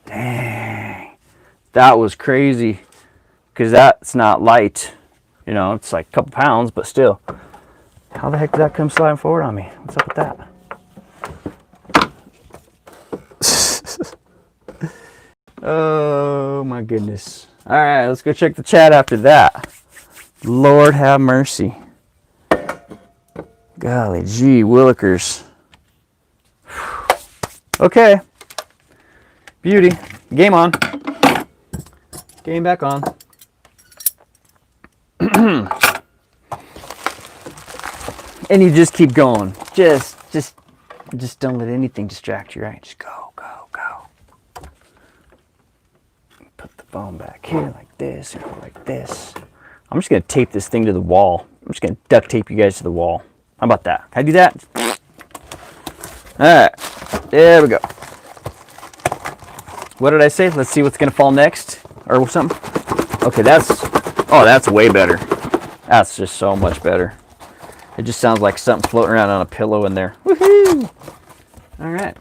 Dang. That was crazy. because that's not light. You know, it's like a couple pounds, but still. How the heck did that come sliding forward on me? What's up with that? Oh my goodness. All right, let's go check the chat after that. Lord have mercy. Golly gee willikers. Okay. Beauty. Game on. Game back on. And you just keep going. Just don't let anything distract you, right? Just go, go, go. Put the phone back here like this, or like this. I'm just gonna tape this thing to the wall. I'm just gonna duct tape you guys to the wall. How about that? Can I do that? Alright. There we go. What did I say? Let's see what's gonna fall next. Or something. Okay, that's way better. That's just so much better. It just sounds like something floating around on a pillow in there. Woohoo! Alright.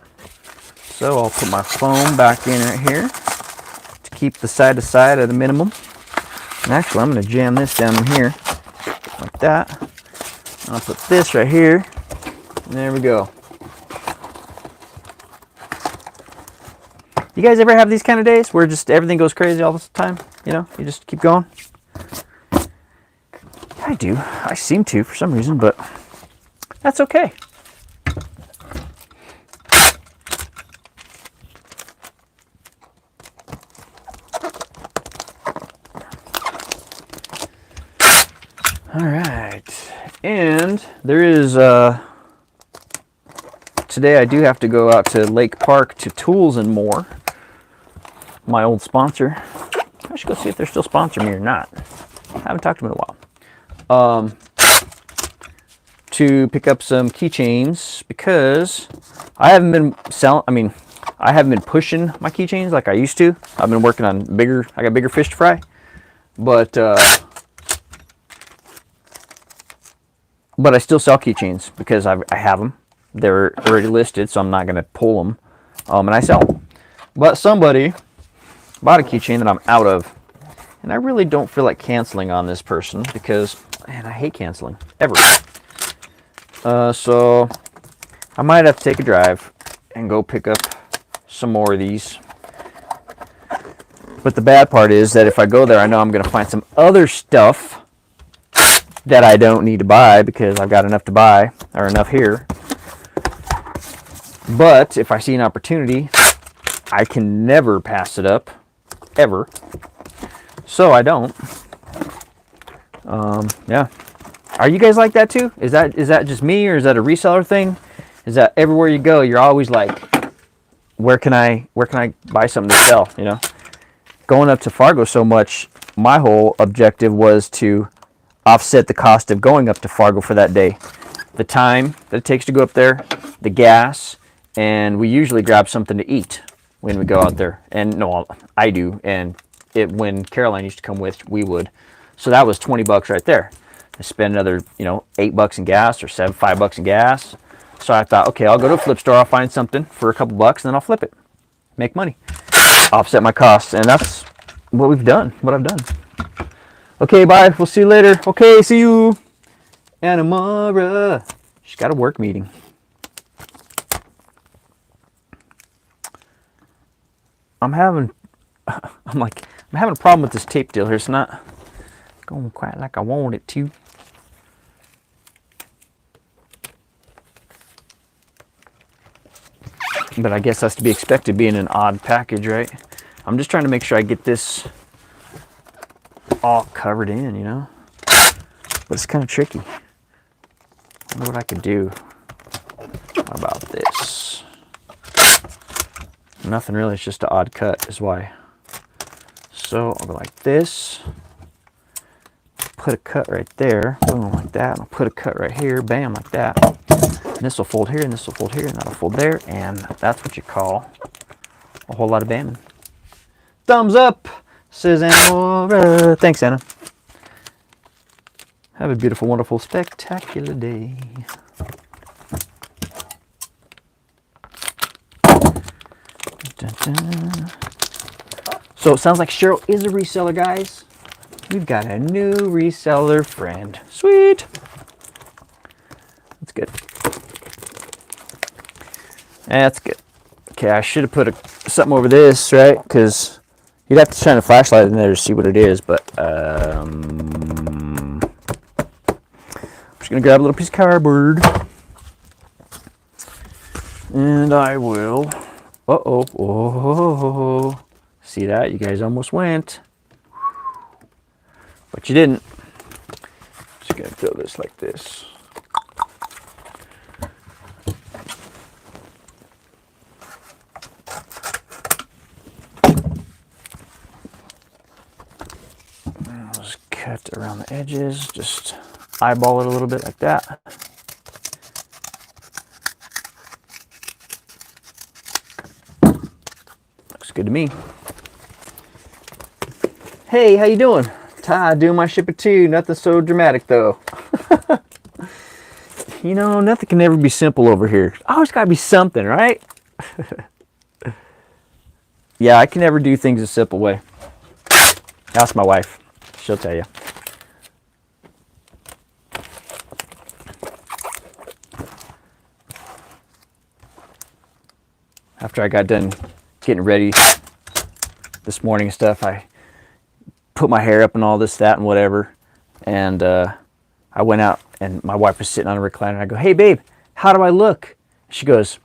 So I'll put my phone back in right here to keep the side to side at a minimum. And actually, I'm going to jam this down in here like that. And I'll put this right here. And there we go. You guys ever have these kind of days where just everything goes crazy all the time? You know, you just keep going? I do. I seem to for some reason, but that's okay. All right. And there is, today I do have to go out to Lake Park to Tools and More, my old sponsor. I should go see if they're still sponsoring me or not. I haven't talked to them in a while. To pick up some keychains because I haven't been I haven't been pushing my keychains like I used to. I've been working on I got bigger fish to fry, but I still sell keychains because I have them. They're already listed, so I'm not going to pull them, and I sell them. But somebody bought a keychain that I'm out of, and I really don't feel like canceling on this person because, man, I hate canceling, ever. So I might have to take a drive and go pick up some more of these. But the bad part is that if I go there, I know I'm going to find some other stuff that I don't need to buy because I've got enough to buy, or enough here. But if I see an opportunity, I can never pass it up, ever. So I don't. Yeah. Are you guys like that too? Is that just me, or is that a reseller thing? Is that everywhere you go, you're always like, where can I buy something to sell? You know, going up to Fargo so much, my whole objective was to offset the cost of going up to Fargo for that day, the time that it takes to go up there, the gas, and we usually grab something to eat when we go out there. And no, I do, and when Caroline used to come with, we would. So that was $20 right there. I spend another, $8 in gas or $5 in gas. So I thought, okay, I'll go to a flip store, I'll find something for a couple bucks, and then I'll flip it, make money, offset my costs, and that's what I've done. Okay, bye. We'll see you later. Okay, see you. Anamara. She's got a work meeting. I'm having a problem with this tape deal here. It's not going quite like I want it to. But I guess that's to be expected, being an odd package, right? I'm just trying to make sure I get this all covered in, But it's kind of tricky. I wonder what I could do. How about this? Nothing really, it's just an odd cut is why. So I'll go like this. Put a cut right there, boom, like that. I'll put a cut right here, bam, like that. And this will fold here, and this will fold here, and that'll fold there, and that's what you call a whole lot of bamming. Thumbs up, says Anna. Thanks, Anna. Have a beautiful, wonderful, spectacular day. Dun, dun. So it sounds like Cheryl is a reseller, guys. We've got a new reseller friend. Sweet. That's good. That's good. Okay, I should have put something over this, right? Because you'd have to shine a flashlight in there to see what it is, but I'm just going to grab a little piece of cardboard. And I will... Uh-oh. Oh. See that? You guys almost went. But you didn't. Just going to fill this like this. Just cut around the edges. Just eyeball it a little bit like that. Looks good to me. Hey, how you doing? Ty, doing my shipping too. Nothing so dramatic though. You know, nothing can ever be simple over here. Always gotta be something, right? Yeah, I can never do things a simple way. Ask my wife. She'll tell you. After I got done getting ready this morning and stuff, I put my hair up and all this, that, and whatever. And I went out, and my wife was sitting on a recliner. And I go, "Hey, babe, how do I look?" She goes,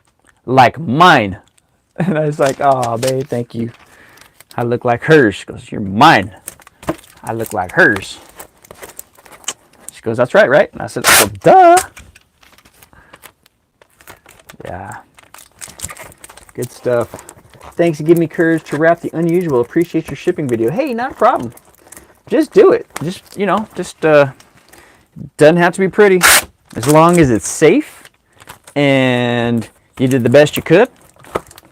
"Like mine." And I was like, "Oh, babe, thank you. I look like hers." She goes, "You're mine. I look like hers." She goes, "That's right, right?" And I said, "Oh, duh." Yeah. Good stuff. Thanks for giving me courage to wrap the unusual. Appreciate your shipping video. Hey, not a problem. Just do it. Just, you know, doesn't have to be pretty. As long as it's safe and you did the best you could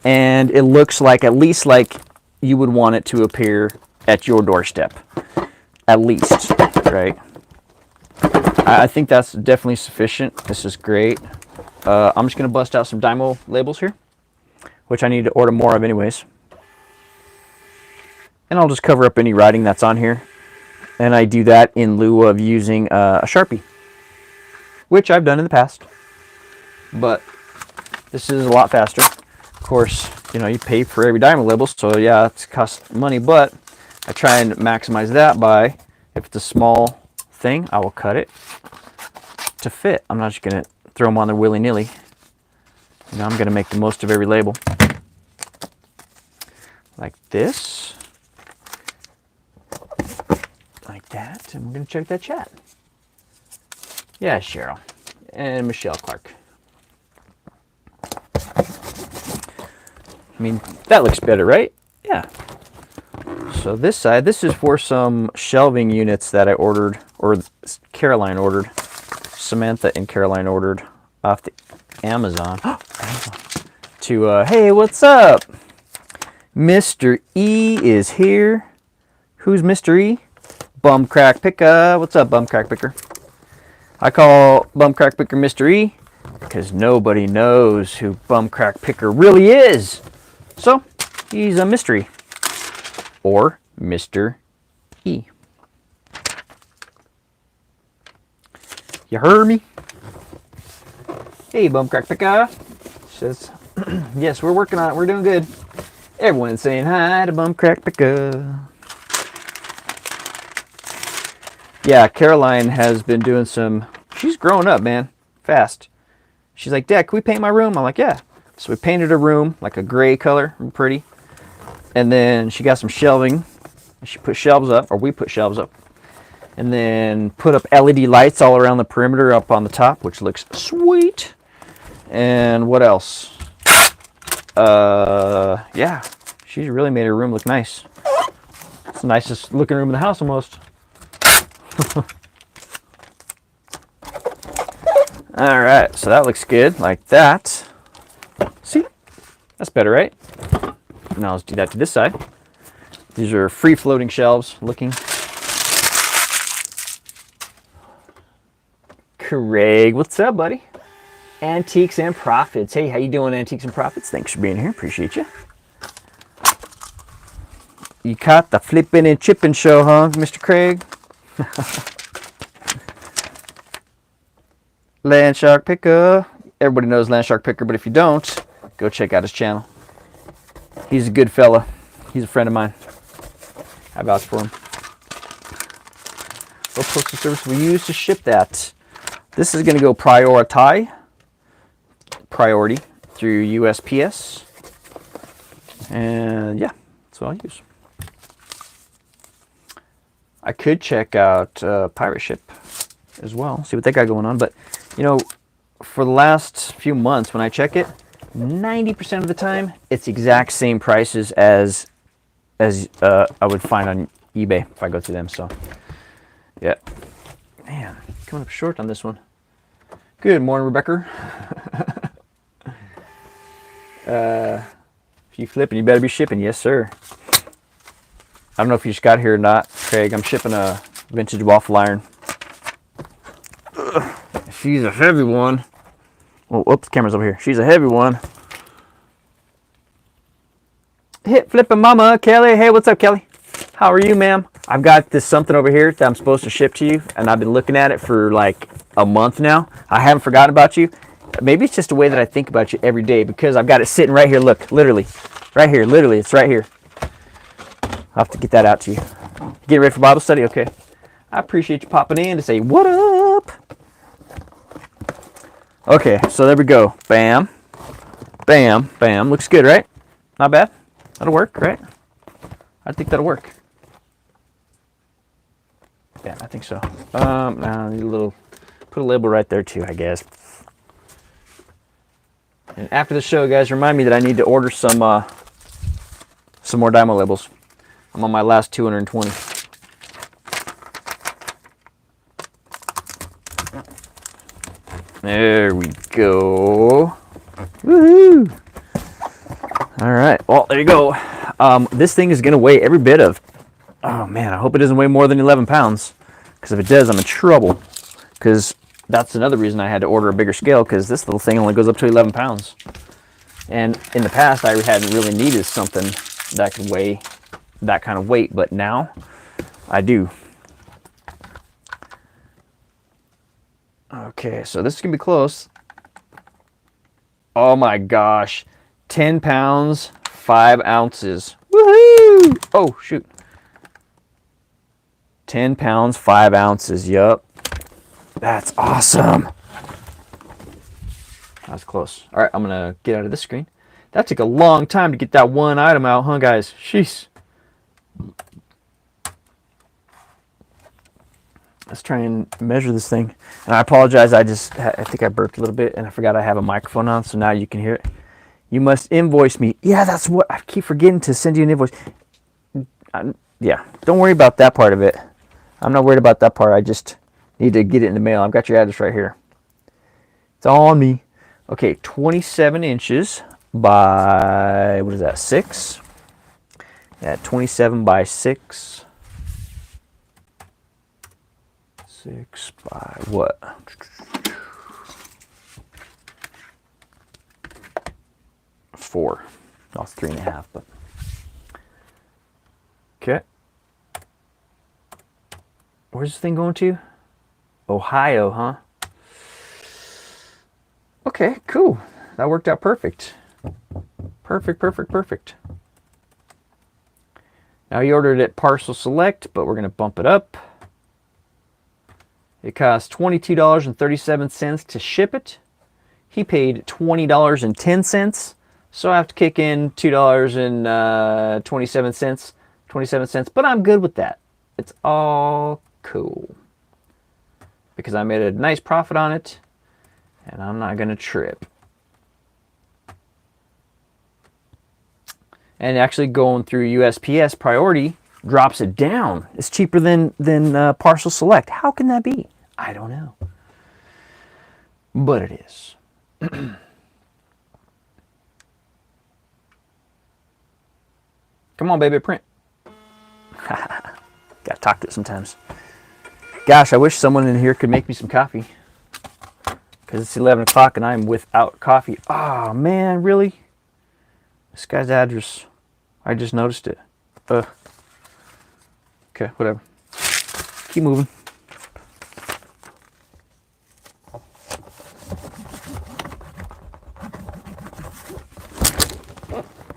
and it looks like, at least like you would want it to appear at your doorstep. At least, right? I think that's definitely sufficient. This is great. I'm just going to bust out some Dymo labels here, which I need to order more of anyways. And I'll just cover up any writing that's on here. And I do that in lieu of using a Sharpie, which I've done in the past. But this is a lot faster. Of course, you know, you pay for every Dymo label, so yeah, it's cost money. But I try and maximize that by, if it's a small thing, I will cut it to fit. I'm not just going to throw them on there willy-nilly. You know, I'm going to make the most of every label. Like this. Like that. And we're going to check that chat. Yeah, Cheryl. And Michelle Clark. I mean, that looks better, right? Yeah. So this side, this is for some shelving units that I ordered, or Caroline ordered. Samantha and Caroline ordered off the Amazon. To, hey, what's up? Mr. E is here. Who's Mr. E? Bum Crack Picker. What's up, Bum Crack Picker? I call Bum Crack Picker Mr. E because nobody knows who Bum Crack Picker really is. So, he's a mystery. Or Mr. E. You heard me? Hey, Bum Crack Picker. Says, yes, we're working on it. We're doing good. Everyone's saying hi to Bum Crack Picker. Yeah, Caroline has been doing some... She's growing up, man. Fast. She's like, Dad, can we paint my room? I'm like, yeah. So we painted her room like a gray color. Pretty. And then she got some shelving. She put shelves up, or we put shelves up. And then put up LED lights all around the perimeter up on the top, which looks sweet. And what else? Yeah. She's really made her room look nice. It's the nicest looking room in the house almost. Alright, so that looks good, like that. See? That's better, right? Now let's do that to this side. These are free-floating shelves looking. Craig, what's up, buddy? Antiques and Profits. Hey, how you doing, Antiques and Profits? Thanks for being here. Appreciate you. You caught the flipping and chipping show, huh, Mr. Craig? Land Shark Picker. Everybody knows Land Shark Picker, but if you don't, go check out his channel. He's a good fella. He's a friend of mine. I vouch for him. What postal service we use to ship that? This is going to go priority through USPS. And yeah, that's what I'll use. I could check out Pirate Ship as well, see what they got going on. But, you know, for the last few months when I check it, 90% of the time, it's the exact same prices as I would find on eBay if I go through them. So, yeah. Man, coming up short on this one. Good morning, Rebecca. If you flipping, you better be shipping. Yes, sir. I don't know if you just got here or not, Craig. I'm shipping a vintage waffle iron. Ugh, she's a heavy one. Oh, whoops, camera's over here. She's a heavy one. Hit flipping mama, Kelly. Hey, what's up, Kelly? How are you, ma'am? I've got this something over here that I'm supposed to ship to you, and I've been looking at it for like a month now. I haven't forgotten about you. Maybe it's just a way that I think about you every day because I've got it sitting right here. Look, literally. Right here, literally. It's right here. I'll have to get that out to you. Getting ready for Bible study? Okay. I appreciate you popping in to say, what up? Okay, so there we go. Bam. Bam. Bam. Looks good, right? Not bad. That'll work, right? I think that'll work. Yeah, I think so. Now need a little, put a label right there too, I guess. And after the show, guys, remind me that I need to order some more Dymo labels. I'm on my last 220. There we go. Woohoo! All right. Well, there you go. This thing is going to weigh every bit of... Oh, man. I hope it doesn't weigh more than 11 pounds. Because if it does, I'm in trouble. Because that's another reason I had to order a bigger scale. Because this little thing only goes up to 11 pounds. And in the past, I hadn't really needed something that could weigh that kind of weight. But now, I do. Okay, so this is going to be close. Oh my gosh. 10 pounds, 5 ounces. Woohoo! Oh, shoot. 10 pounds, 5 ounces. Yup. That's awesome. That's close. All right, I'm going to get out of this screen. That took a long time to get that one item out, huh, guys? Sheesh. Let's try and measure this thing. And I apologize. I think I burped a little bit and I forgot I have a microphone on, so now you can hear it. You must invoice me. Yeah, that's what I keep forgetting to send you an invoice. Yeah, don't worry about that part of it. I'm not worried about that part. I just need to get it in the mail. I've got your address right here. It's all on me. Okay, 27 inches by, what is that, 6? Yeah, 27 by 6. 6 by what? Four. Oh, it's 3.5, but. Okay. Where's this thing going to? Ohio, huh? Okay, cool. That worked out perfect. Perfect, perfect, perfect. Now he ordered it parcel select, but we're going to bump it up. It cost $22.37 to ship it. He paid $20.10, so I have to kick in $2.27, but I'm good with that. It's all cool. Because I made a nice profit on it, and I'm not going to trip. And actually going through USPS priority drops it down. It's cheaper than parcel select. How can that be? I don't know. But it is. Come on, baby, print. Gotta talk to it sometimes. Gosh, I wish someone in here could make me some coffee. Because it's 11 o'clock and I'm without coffee. Oh, man, really? This guy's address. I just noticed it. Okay, whatever. Keep moving.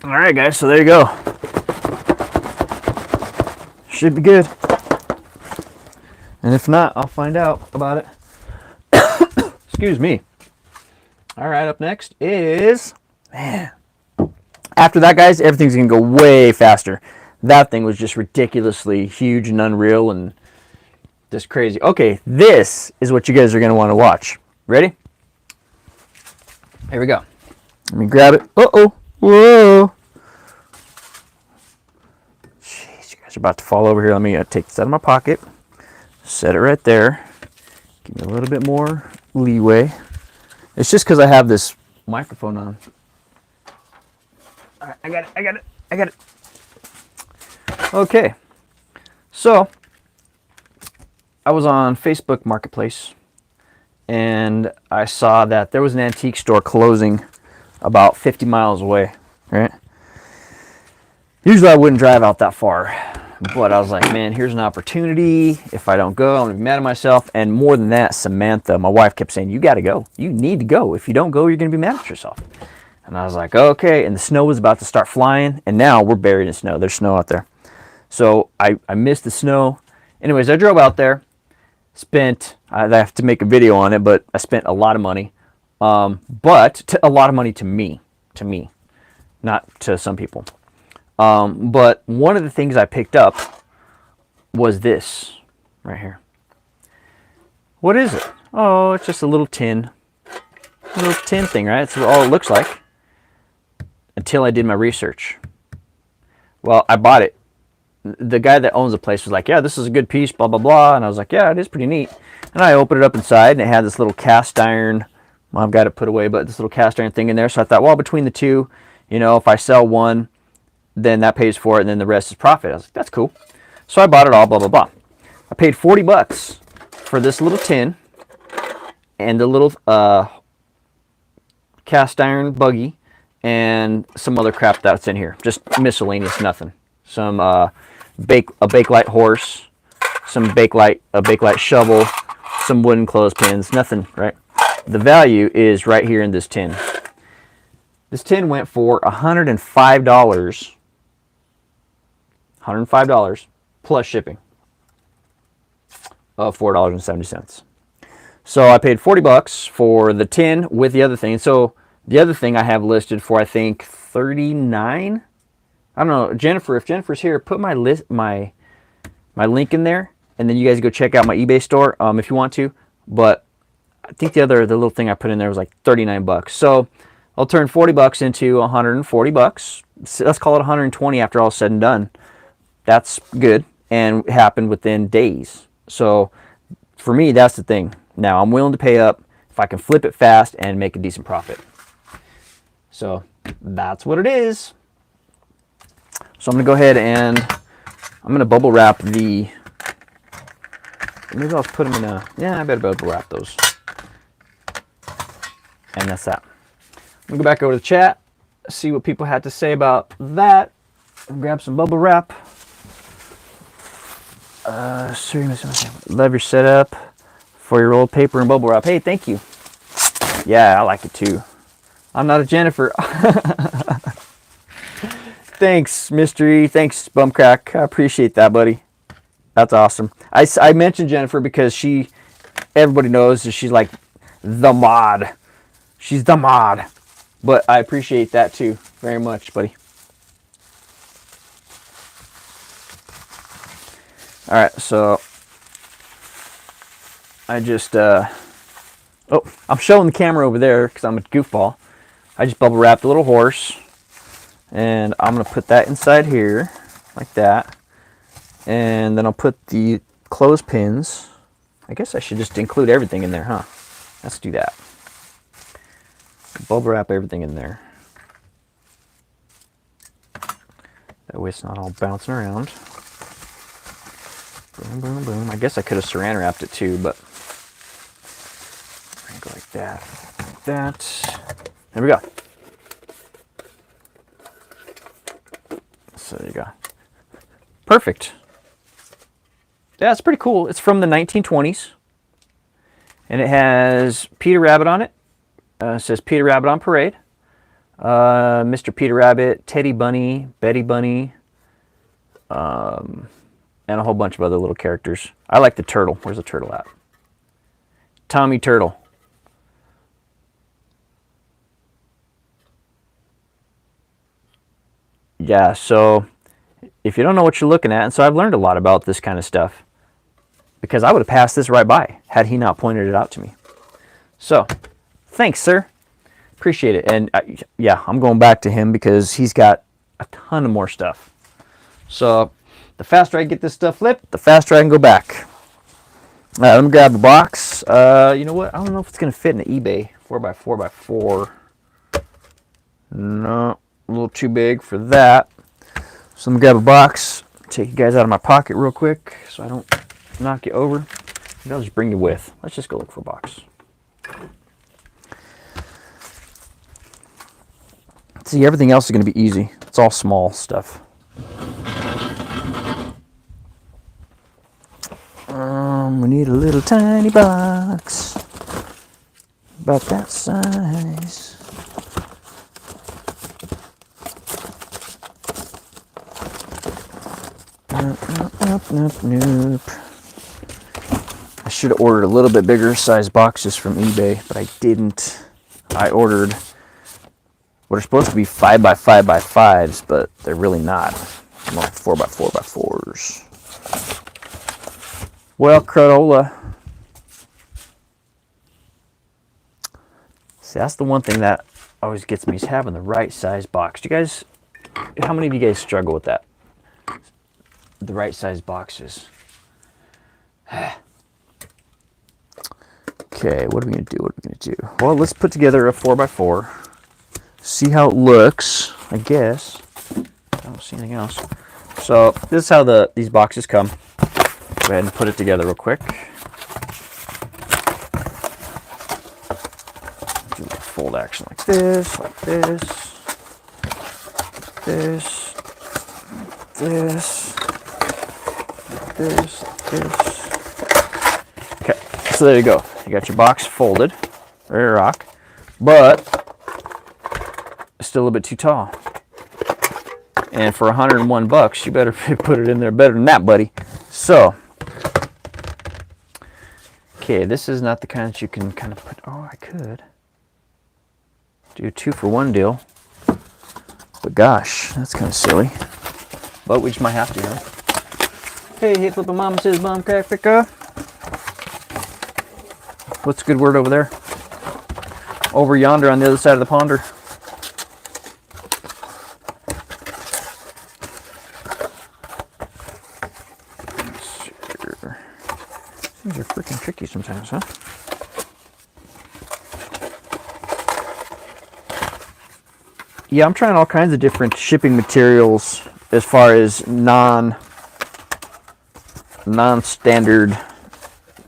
All right, guys, so there you go. Should be good. And if not, I'll find out about it. Excuse me. All right, up next is, man. After that, guys, everything's going to go way faster. That thing was just ridiculously huge and unreal and just crazy. Okay, this is what you guys are going to want to watch. Ready? Here we go. Let me grab it. Uh-oh. Whoa. Jeez, you guys are about to fall over here. Let me take this out of my pocket. Set it right there. Give me a little bit more leeway. It's just because I have this microphone on. All right, I got it. Okay. So, I was on Facebook Marketplace, and I saw that there was an antique store closing about 50 miles away, right? Usually I wouldn't drive out that far, but I was like, man, here's an opportunity. If I don't go, I'm going to be mad at myself. And more than that, Samantha, my wife, kept saying, you got to go. You need to go. If you don't go, you're going to be mad at yourself. And I was like, okay. And the snow was about to start flying, and now we're buried in snow. There's snow out there. So I missed the snow. Anyways, I drove out there, I have to make a video on it, but I spent a lot of money. But a lot of money to me, not to some people. But one of the things I picked up was this right here. What is it? Oh, it's just a little tin thing, right? That's all it looks like until I did my research. Well, I bought it. The guy that owns the place was like, yeah, this is a good piece, blah, blah, blah. And I was like, yeah, it is pretty neat. And I opened it up inside, and it had this little cast iron, well, I've got it put away, but this little cast iron thing in there. So I thought, well, between the two, you know, if I sell one, then that pays for it, and then the rest is profit. I was like, that's cool. So I bought it all, blah, blah, blah. I paid $40 for this little tin and the little cast iron buggy and some other crap that's in here. Just miscellaneous, nothing. Some a Bakelite horse, some a Bakelite shovel, some wooden clothespins, nothing, right? The value is right here in this tin. This tin went for $105. $105 plus shipping of $4.70. So I paid $40 for the tin with the other thing. So the other thing I have listed for, I think, $39. I don't know, Jennifer. If Jennifer's here, put my link in there, and then you guys go check out my eBay store if you want to. But I think the little thing I put in there was like $39. So I'll turn $40 into $140. So let's call it $120 after all said and done. That's good, and it happened within days. So for me, that's the thing. Now I'm willing to pay up if I can flip it fast and make a decent profit. So that's what it is. So I'm going to go ahead and I'm going to bubble wrap maybe I'll put them in I better bubble wrap those. And that's that. I'm going to go back over to the chat, see what people had to say about that, and grab some bubble wrap. Love your setup for your old paper and bubble wrap. Hey, thank you. Yeah, I like it too. I'm not a Jennifer. Thanks, Mystery. Thanks, Bumcrack. I appreciate that, buddy. That's awesome. I mentioned Jennifer because everybody knows that she's like the mod. She's the mod. But I appreciate that too very much, buddy. All right, so I just, I'm showing the camera over there because I'm a goofball. I just bubble wrapped a little horse, and I'm going to put that inside here, like that. And then I'll put the clothespins. I guess I should just include everything in there, huh? Let's do that. Bubble wrap everything in there. That way it's not all bouncing around. Boom, boom, boom. I guess I could have saran wrapped it too, but go like that. Like that. There we go. So there you go. Perfect. Yeah, it's pretty cool. It's from the 1920s. And it has Peter Rabbit on it. It says Peter Rabbit on Parade. Mr. Peter Rabbit, Teddy Bunny, Betty Bunny, and a whole bunch of other little characters. I like the turtle. Where's the turtle at? Tommy Turtle. Yeah, so if you don't know what you're looking at, and so I've learned a lot about this kind of stuff, because I would have passed this right by had he not pointed it out to me. So, thanks, sir. Appreciate it. And yeah, I'm going back to him because he's got a ton of more stuff. So, the faster I get this stuff flipped, the faster I can go back. Let me grab a box. You know what? I don't know if it's going to fit in the eBay 4x4x4. No, a little too big for that. So, let me grab a box. Take you guys out of my pocket real quick so I don't knock you over. Maybe I'll just bring you with. Let's just go look for a box. See, everything else is going to be easy. It's all small stuff. We need a little tiny box. About that size. Nope. I should have ordered a little bit bigger size boxes from eBay, but I didn't. I ordered what are supposed to be 5x5x5s, but they're really not. More 4x4x4s. Well, Cradola. See, that's the one thing that always gets me is having the right size box. Do you guys, how many of you guys struggle with that? The right size boxes. Okay, what are we going to do? Well, let's put together a 4x4. See how it looks, I guess. I don't see anything else. So, this is how these boxes come. Go ahead and put it together real quick. Do a fold action like this, like this, this, this, this. Okay, so there you go. You got your box folded, ready to rock, but it's still a bit too tall. And for $101, you better put it in there better than that, buddy. So, okay, this is not the kind that you can kind of put. Oh, I could do a 2-for-1 deal, but gosh, that's kind of silly. But we just might have to, huh? Hey, Flippin' Mama says, Mom, crack picker. What's a good word over there? Over yonder on the other side of the ponder. These are freaking tricky sometimes, huh? Yeah, I'm trying all kinds of different shipping materials as far as non-standard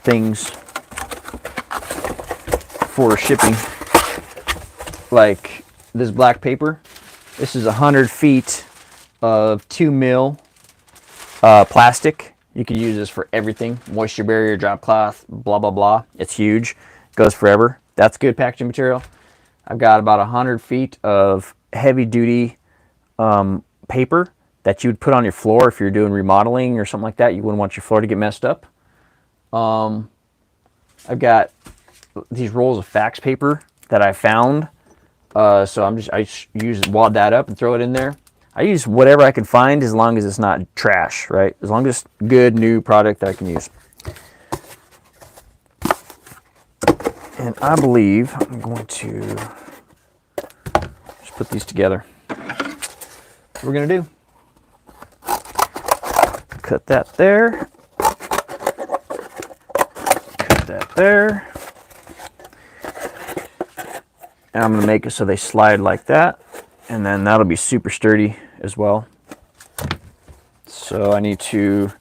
things for shipping. Like this black paper. This is 100 feet of 2 mil plastic. You can use this for everything. Moisture barrier, drop cloth, blah, blah, blah. It's huge. Goes forever. That's good packaging material. I've got about 100 feet of heavy duty paper that you would put on your floor if you're doing remodeling or something like that. You wouldn't want your floor to get messed up. I've got these rolls of fax paper that I found. So I just wad that up and throw it in there. I use whatever I can find as long as it's not trash, right? As long as it's good, new product that I can use. And I believe I'm going to just put these together. What we're going to do. Cut that there. Cut that there. And I'm going to make it so they slide like that. And then that'll be super sturdy as well. So I need to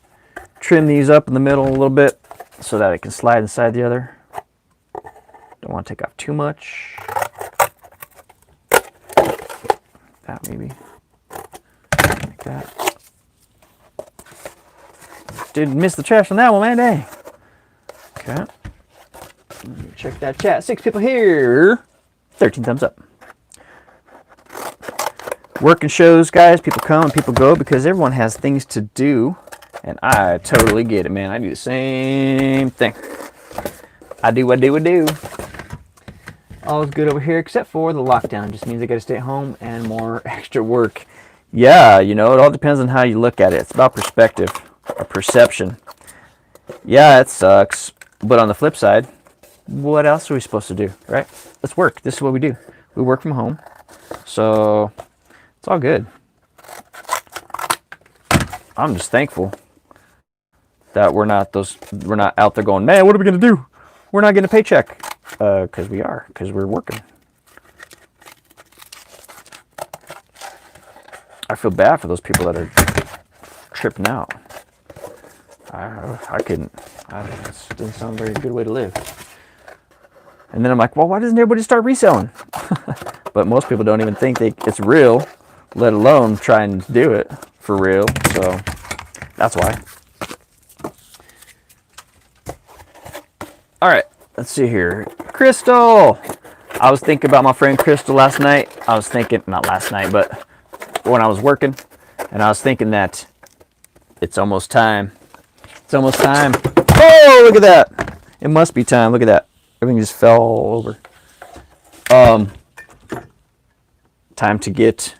trim these up in the middle a little bit so that it can slide inside the other. Don't want to take off too much. That maybe. Like that. Didn't miss the trash on that one, man. Dang. Okay. Check that chat. 6 people here. 13 thumbs up. Working shows, guys. People come and people go because everyone has things to do. And I totally get it, man. I do the same thing. I do. All's good over here except for the lockdown. Just means I got to stay at home and more extra work. Yeah, you know, it all depends on how you look at it. It's about perspective or perception. Yeah, it sucks. But on the flip side, what else are we supposed to do, right? Let's work. This is what we do. We work from home. So it's all good. I'm just thankful that we're not out there going, man, what are we going to do? We're not getting a paycheck. Because we're working. I feel bad for those people that are tripping out. I couldn't. It doesn't sound a very good way to live. And then I'm like, well, why doesn't everybody start reselling? But most people don't even think it's real, let alone try and do it for real. So that's why. All right, let's see here. Crystal! I was thinking about my friend Crystal last night. I was thinking, not last night, but when I was working, and I was thinking that it's almost time. It's almost time. Oh, look at that. It must be time. Look at that. Everything just fell all over. Time to get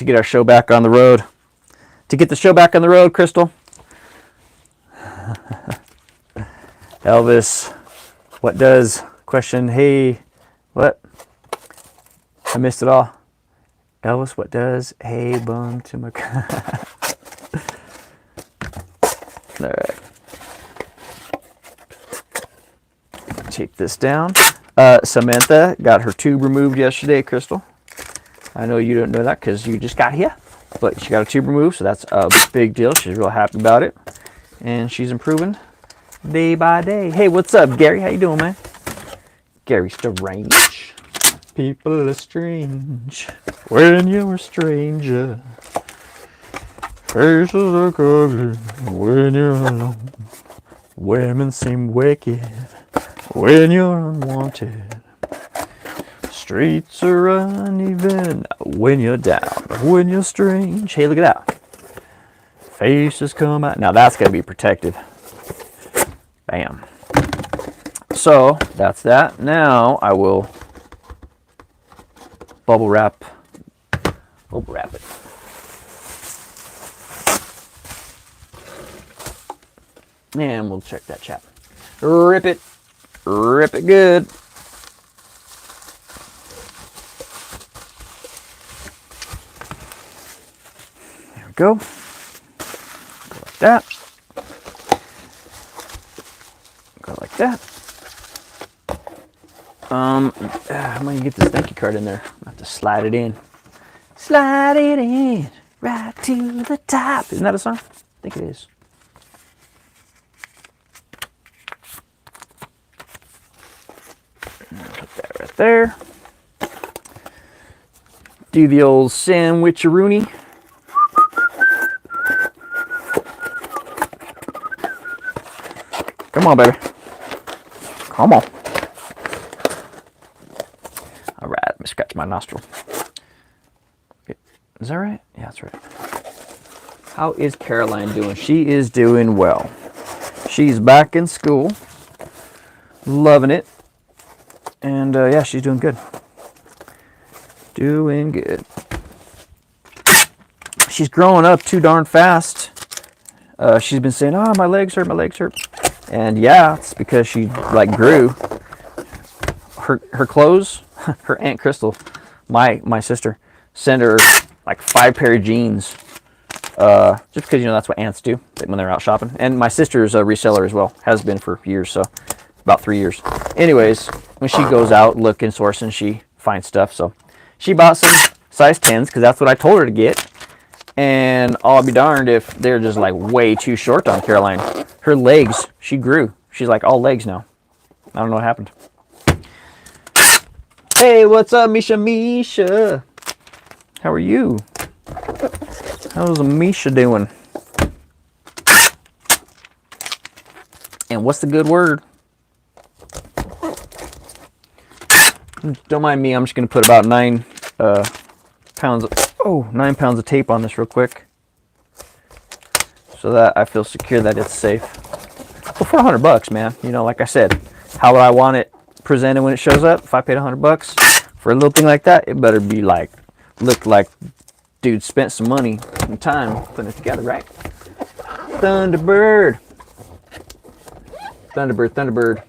our show back on the road. To get the show back on the road, Crystal. Elvis, what does question? Hey, what? I missed it all. Elvis, what does hey bum to my all right. Take this down. Samantha got her tube removed yesterday, Crystal. I know you don't know that because you just got here, but she got a tube removed, so that's a big deal. She's real happy about it, and she's improving day by day. Hey, what's up, Gary? How you doing, man? Gary Strange. People are strange when you're a stranger. Faces are ugly when you're alone. Women seem wicked when you're unwanted. Streets are uneven when you're down. When you're strange. Hey, look at that. Faces come out. Now that's got to be protected. Bam. So that's that. Now I will bubble wrap it. And we'll check that chat. Rip it good. There we go. Go like that. Go like that. I'm gonna get this thank you card in there. I have to slide it in. Slide it in right to the top. Isn't that a song? I think it is. Put that right there. Do the old sandwich-a-rooney. Come on, baby. Come on. All right, let me scratch my nostril. Is that right? Yeah, that's right. How is Caroline doing? She is doing well. She's back in school. Loving it. And yeah, she's doing good. Doing good. She's growing up too darn fast. She's been saying, "Oh, my legs hurt, my legs hurt." And yeah, it's because she like grew. Her clothes, her Aunt Crystal, my sister, sent her like 5 pair of jeans. Just because, you know, that's what aunts do when they're out shopping. And my sister's a reseller as well. Has been for years, so about 3 years. Anyways, when she goes out looking, sourcing, she finds stuff. So she bought some size 10s because that's what I told her to get. And I'll be darned if they're just like way too short on Caroline. Her legs, she grew. She's like all legs now. I don't know what happened. Hey, what's up, Misha? How are you? How's Misha doing? And what's the good word? Don't mind me. I'm just going to put about 9 pounds of tape on this real quick, so that I feel secure that it's safe. Well, for $100, man. You know, like I said, how would I want it presented when it shows up? If I paid $100 for a little thing like that, it better be like, look like dude spent some money and time putting it together, right? Thunderbird. Thunderbird, Thunderbird.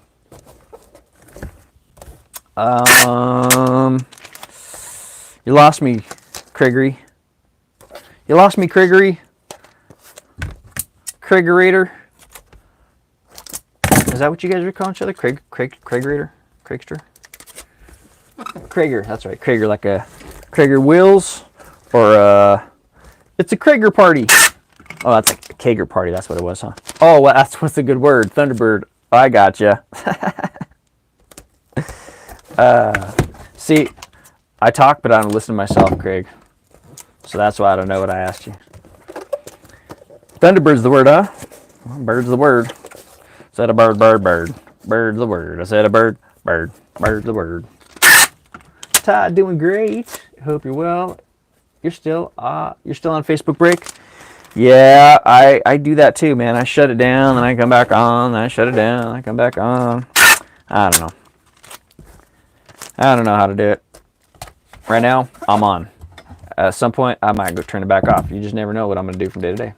You lost me, Craigery. You lost me, Craigery. Craigerator. Is that what you guys are calling each other? Craigerator? Craigster? Krieger, that's right. Krieger, like a Krieger wheels, or it's a Krieger party. Oh, that's a Kager party. That's what it was, huh? Oh, well, that's what's a good word. Thunderbird. Oh, I gotcha. See, I talk, but I don't listen to myself, Craig. So that's why I don't know what I asked you. Thunderbird's the word, huh? Well, bird's the word. Said a bird, bird, bird. Bird's the word. I said a bird, bird. Bird's the word. Todd, doing great. Hope you're well. You're still on Facebook break? Yeah, I do that too, man. I shut it down, and I come back on. I shut it down, and I come back on. I don't know. I don't know how to do it. Right now, I'm on. At some point, I might go turn it back off. You just never know what I'm going to do from day to day.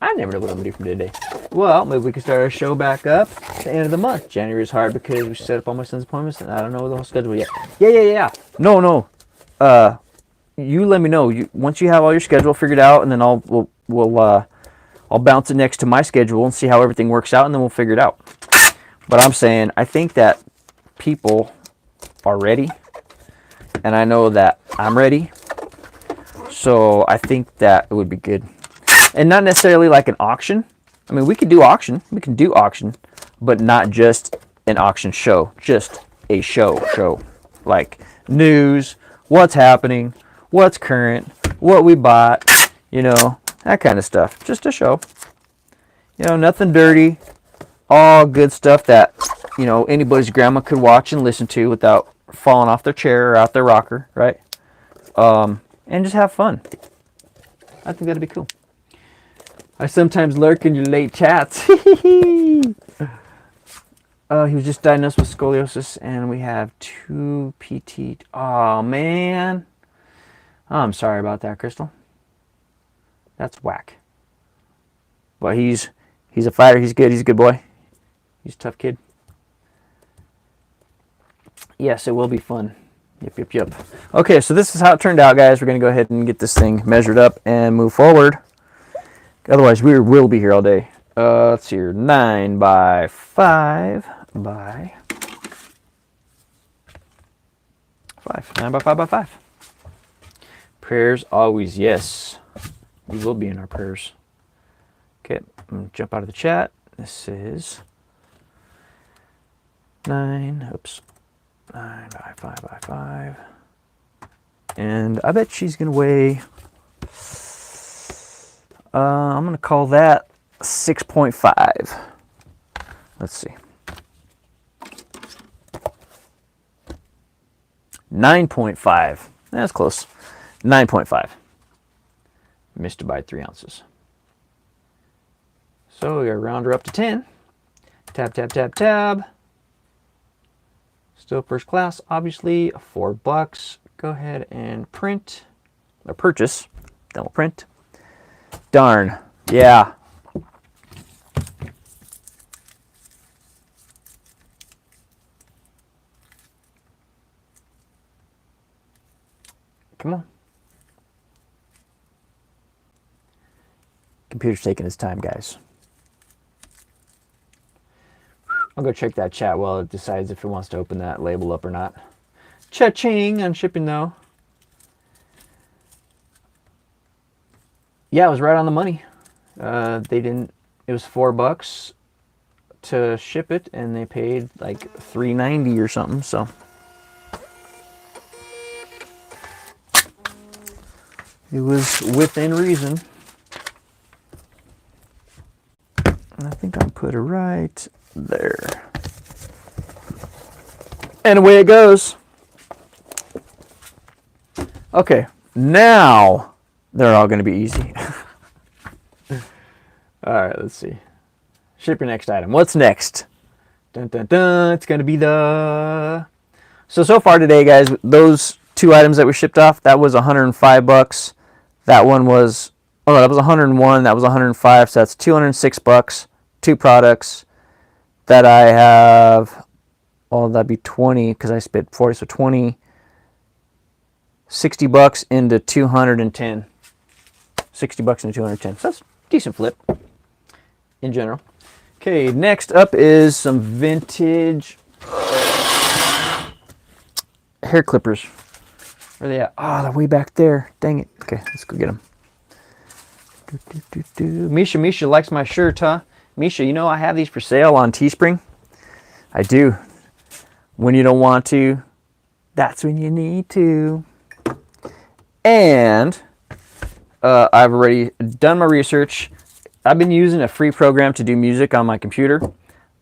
I never know what I'm going to do from day to day. Well, maybe we can start our show back up at the end of the month. January is hard because we set up all my son's appointments, and I don't know the whole schedule yet. Yeah. No. You let me know. Once you have all your schedule figured out, and then I'll bounce it next to my schedule and see how everything works out, and then we'll figure it out. But I'm saying, I think that people are ready, and I know that I'm ready. So I think that it would be good. And not necessarily like an auction. I mean, we can do auction, but not just an auction show, just a show. Like news, what's happening, what's current, what we bought, that kind of stuff. Just a show. Nothing dirty, all good stuff that, anybody's grandma could watch and listen to without falling off their chair or out their rocker, right? And just have fun. I think that'd be cool. I sometimes lurk in your late chats. He was just diagnosed with scoliosis, and we have 2 PT. Oh, man. I'm sorry about that, Crystal. That's whack. But he's a fighter. He's good. He's a good boy. He's a tough kid. Yes, it will be fun. Yep. Okay, so this is how it turned out, guys. We're going to go ahead and get this thing measured up and move forward. Otherwise, we will be here all day. Let's see here. 9 by 5 by 5. 9 by 5 by 5. Prayers always, yes. We will be in our prayers. Okay, I'm going to jump out of the chat. This is 9 by 5 by 5. And I bet she's going to weigh, I'm going to call that 6.5. Let's see. 9.5. That's close. 9.5. Missed it by 3 ounces. So we got to round her up to 10. Tab. Still first class, obviously. $4. Go ahead and print or purchase. Then we'll print. Darn. Yeah. Come on. Computer's taking its time, guys. I'll go check that chat while it decides if it wants to open that label up or not. Cha-ching on shipping, though. Yeah, it was right on the money. It was $4 to ship it, and they paid like $3.90 or something, so. It was within reason. I think I'll put it right there. And away it goes. Okay, now they're all going to be easy. All right, let's see. Ship your next item. What's next? Dun, dun, dun. It's going to be the... So far today, guys, those 2 items that we shipped off, that was $105. That one was... Oh, no, that was 101. That was 105. So that's $206. 2 products that I have. Oh, that'd be 20 because I spent 40. So 20, $60 into 210. $60 into 210. So that's a decent flip in general. Okay, next up is some vintage hair clippers. Where are they at? Oh, they're way back there. Dang it. Okay, let's go get them. Misha likes my shirt, huh? Misha, you know I have these for sale on Teespring. I do. When you don't want to, that's when you need to. And I've already done my research. I've been using a free program to do music on my computer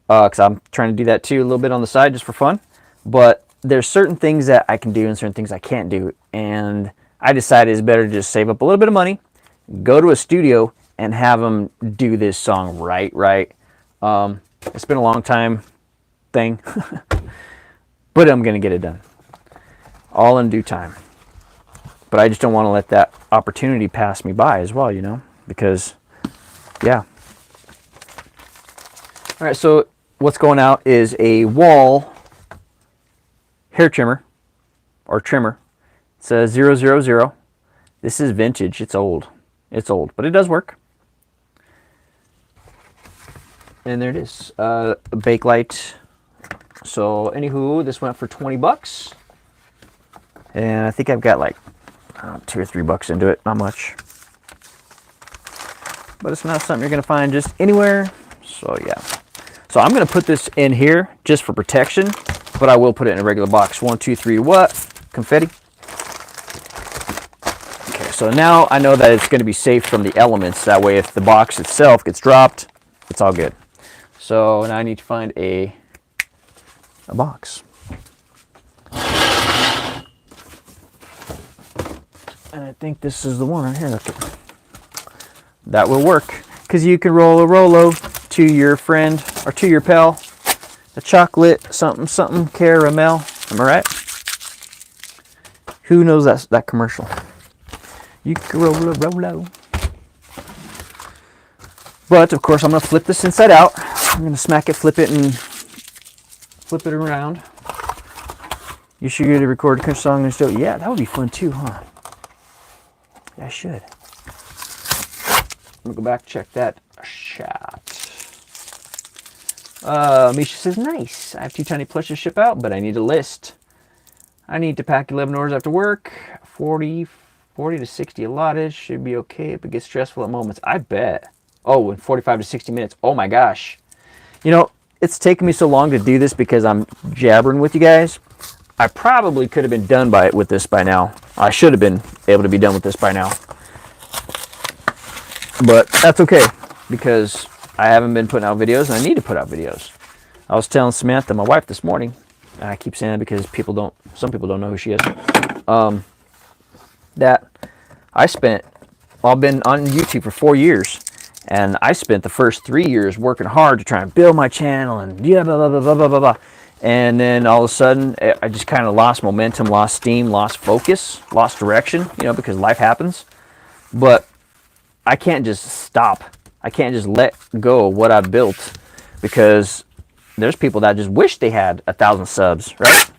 because I'm trying to do that too a little bit on the side just for fun. But there's certain things that I can do and certain things I can't do. And I decided it's better to just save up a little bit of money, go to a studio, and have them do this song right. It's been a long time thing, but I'm going to get it done. All in due time. But I just don't want to let that opportunity pass me by as well, you know, because, yeah. All right, so what's going out is a wall hair trimmer, or trimmer. It's a 000. This is vintage. It's old. It's old, but it does work. And there it is, a Bakelite. So, anywho, this went for $20. And I think I've got like $2 or $3 into it, not much. But it's not something you're going to find just anywhere. So, yeah. So, I'm going to put this in here just for protection, but I will put it in a regular box. 1, 2, 3, what? Confetti. Okay, so now I know that it's going to be safe from the elements. That way, if the box itself gets dropped, it's all good. So, now I need to find a box. And I think this is the one right here. Okay. That will work. Because you can roll a Rolo to your friend or to your pal. A chocolate something caramel. Am I right? Who knows that commercial? You can roll a Rolo. But, of course, I'm going to flip this inside out. I'm going to smack it, flip it, and flip it around. You should get a recorded country song and still. Yeah, that would be fun too, huh? Yeah, I should. I'm going to go back and check that shot. Misha says, nice. I have 2 tiny plushes to ship out, but I need a list. I need to pack 11 orders after work. 40 to 60 allotted. Should be okay if it gets stressful at moments. I bet. Oh, in 45 to 60 minutes. Oh my gosh. You know, it's taken me so long to do this because I'm jabbering with you guys. I probably could have been done with this by now. I should have been able to be done with this by now. But that's okay because I haven't been putting out videos and I need to put out videos. I was telling Samantha, my wife, this morning, and I keep saying that because some people don't know who she is, that I've been on YouTube for 4 years. And I spent the first 3 years working hard to try and build my channel and blah, blah, blah, blah, blah, blah, blah. And then all of a sudden, I just kind of lost momentum, lost steam, lost focus, lost direction, you know, because life happens. But I can't just stop. I can't just let go of what I've built because there's people that just wish they had 1,000 subs, right?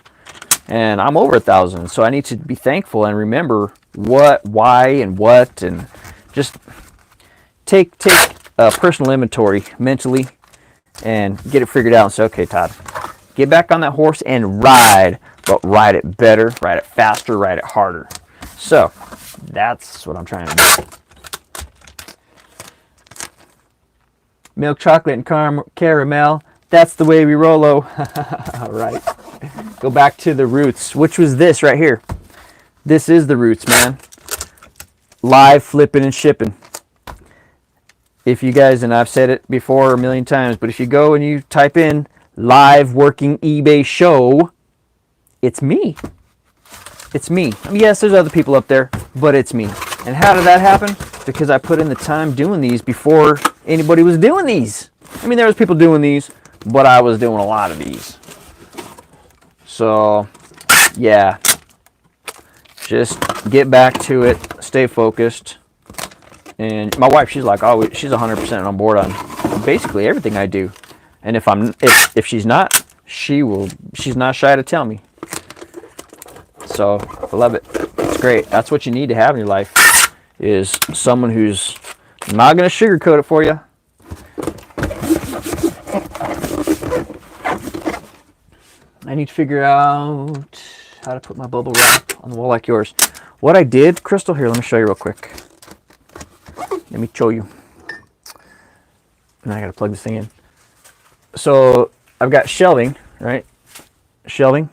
And I'm over 1,000. So I need to be thankful and remember what, why, and what, and just take personal inventory mentally and get it figured out and say, okay, Todd, get back on that horse and ride, but ride it better, ride it faster, ride it harder. So that's what I'm trying to do. Milk chocolate and caramel. That's the way we Rolo. All right. Go back to the roots, which was this right here. This is the roots, man. Live flipping and shipping. if you guys, and I've said it before a million times, but if you go and you type in live working eBay show, it's me. It's me. I mean, yes, there's other people up there, but it's me. And how did that happen? Because I put in the time doing these before anybody was doing these. I mean, there was people doing these, but I was doing a lot of these. So, yeah. Just get back to it. Stay focused. And my wife, she's like, oh, she's 100% on board on basically everything I do. And if she's not, she's not shy to tell me. So I love it. It's great. That's what you need to have in your life, is someone who's not going to sugarcoat it for you. I need to figure out how to put my bubble wrap on the wall like yours. What I did, Crystal, here, let me show you real quick. Let me show you. And I got to plug this thing in. So I've got shelving, right? Shelving.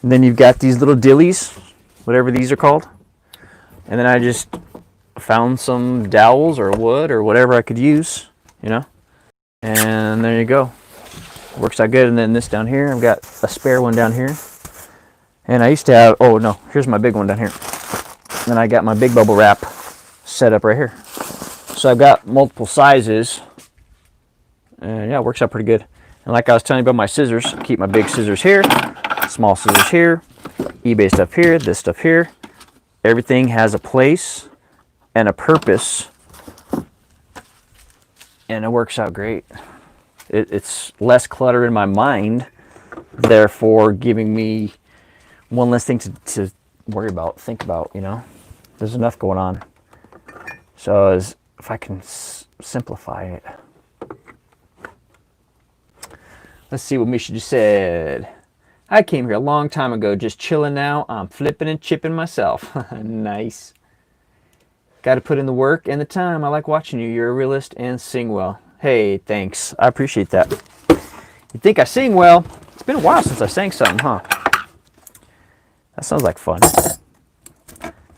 And then you've got these little dillies, whatever these are called. And then I just found some dowels or wood or whatever I could use, you know. And there you go. Works out good. And then this down here, I've got a spare one down here. And I used to have, oh no, here's my big one down here. And I got my big bubble wrap set up right here. So I've got multiple sizes. And yeah, it works out pretty good. And like I was telling you about my scissors, keep my big scissors here, small scissors here, eBay stuff here, this stuff here. Everything has a place and a purpose, and it works out great. It's less clutter in my mind, therefore giving me one less thing to worry about, think about, you know. There's enough going on. So if I can simplify it. Let's see what Misha just said. I came here a long time ago, just chilling now. I'm flipping and chipping myself. Nice. Got to put in the work and the time. I like watching you. You're a realist and sing well. Hey, thanks. I appreciate that. You think I sing well? It's been a while since I sang something, huh? That sounds like fun.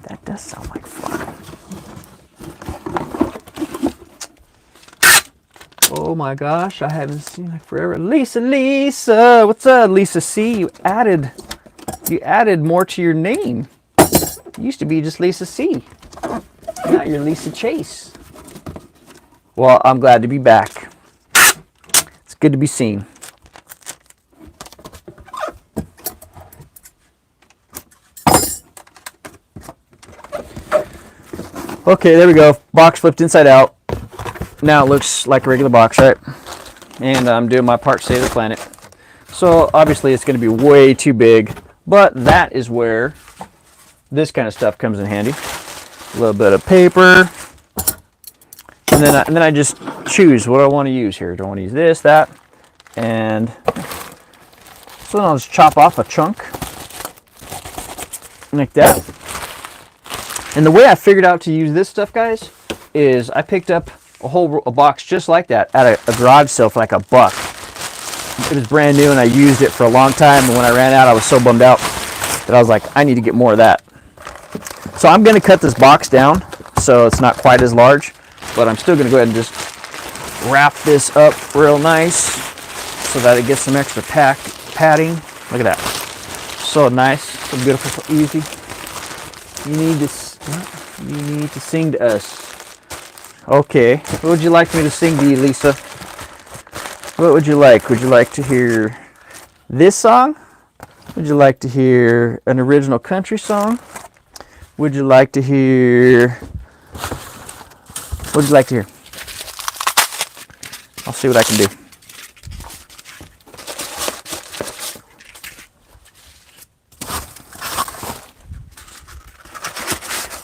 That does sound like fun. Oh my gosh, I haven't seen like forever. Lisa, what's up, Lisa C? You added more to your name. You used to be just Lisa C. Now you're Lisa Chase. Well, I'm glad to be back. It's good to be seen. Okay, there we go. Box flipped inside out. Now it looks like a regular box, right? And I'm doing my part to save the planet. So obviously it's going to be way too big, but that is where this kind of stuff comes in handy. A little bit of paper, and then I just choose what I want to use here. Do I want to use this, that, and so then I'll just chop off a chunk like that. And the way I figured out to use this stuff, guys, is I picked up a box just like that at a garage sale for like $1. It was brand new and I used it for a long time, and when I ran out I was so bummed out that I was like, I need to get more of that. So I'm going to cut this box down so it's not quite as large, but I'm still going to go ahead and just wrap this up real nice so that it gets some extra padding. Look at that. So nice, so beautiful, so easy. You need to sing to us. Okay, what would you like me to sing to you, Lisa? What would you like? Would you like to hear this song? Would you like to hear an original country song? Would you like to hear... What would you like to hear? I'll see what I can do.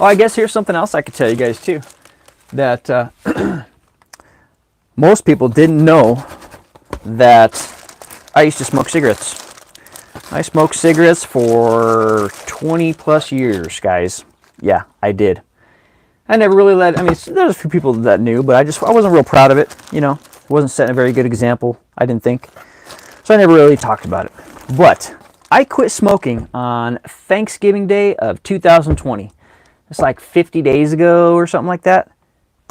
Oh, I guess here's something else I could tell you guys too. That most people didn't know that I used to smoke cigarettes. I smoked cigarettes for 20 plus years, guys. Yeah, I did. I never really there's a few people that knew, but I wasn't real proud of it, you know. I wasn't setting a very good example, I didn't think. So I never really talked about it. But I quit smoking on Thanksgiving Day of 2020. It's like 50 days ago or something like that.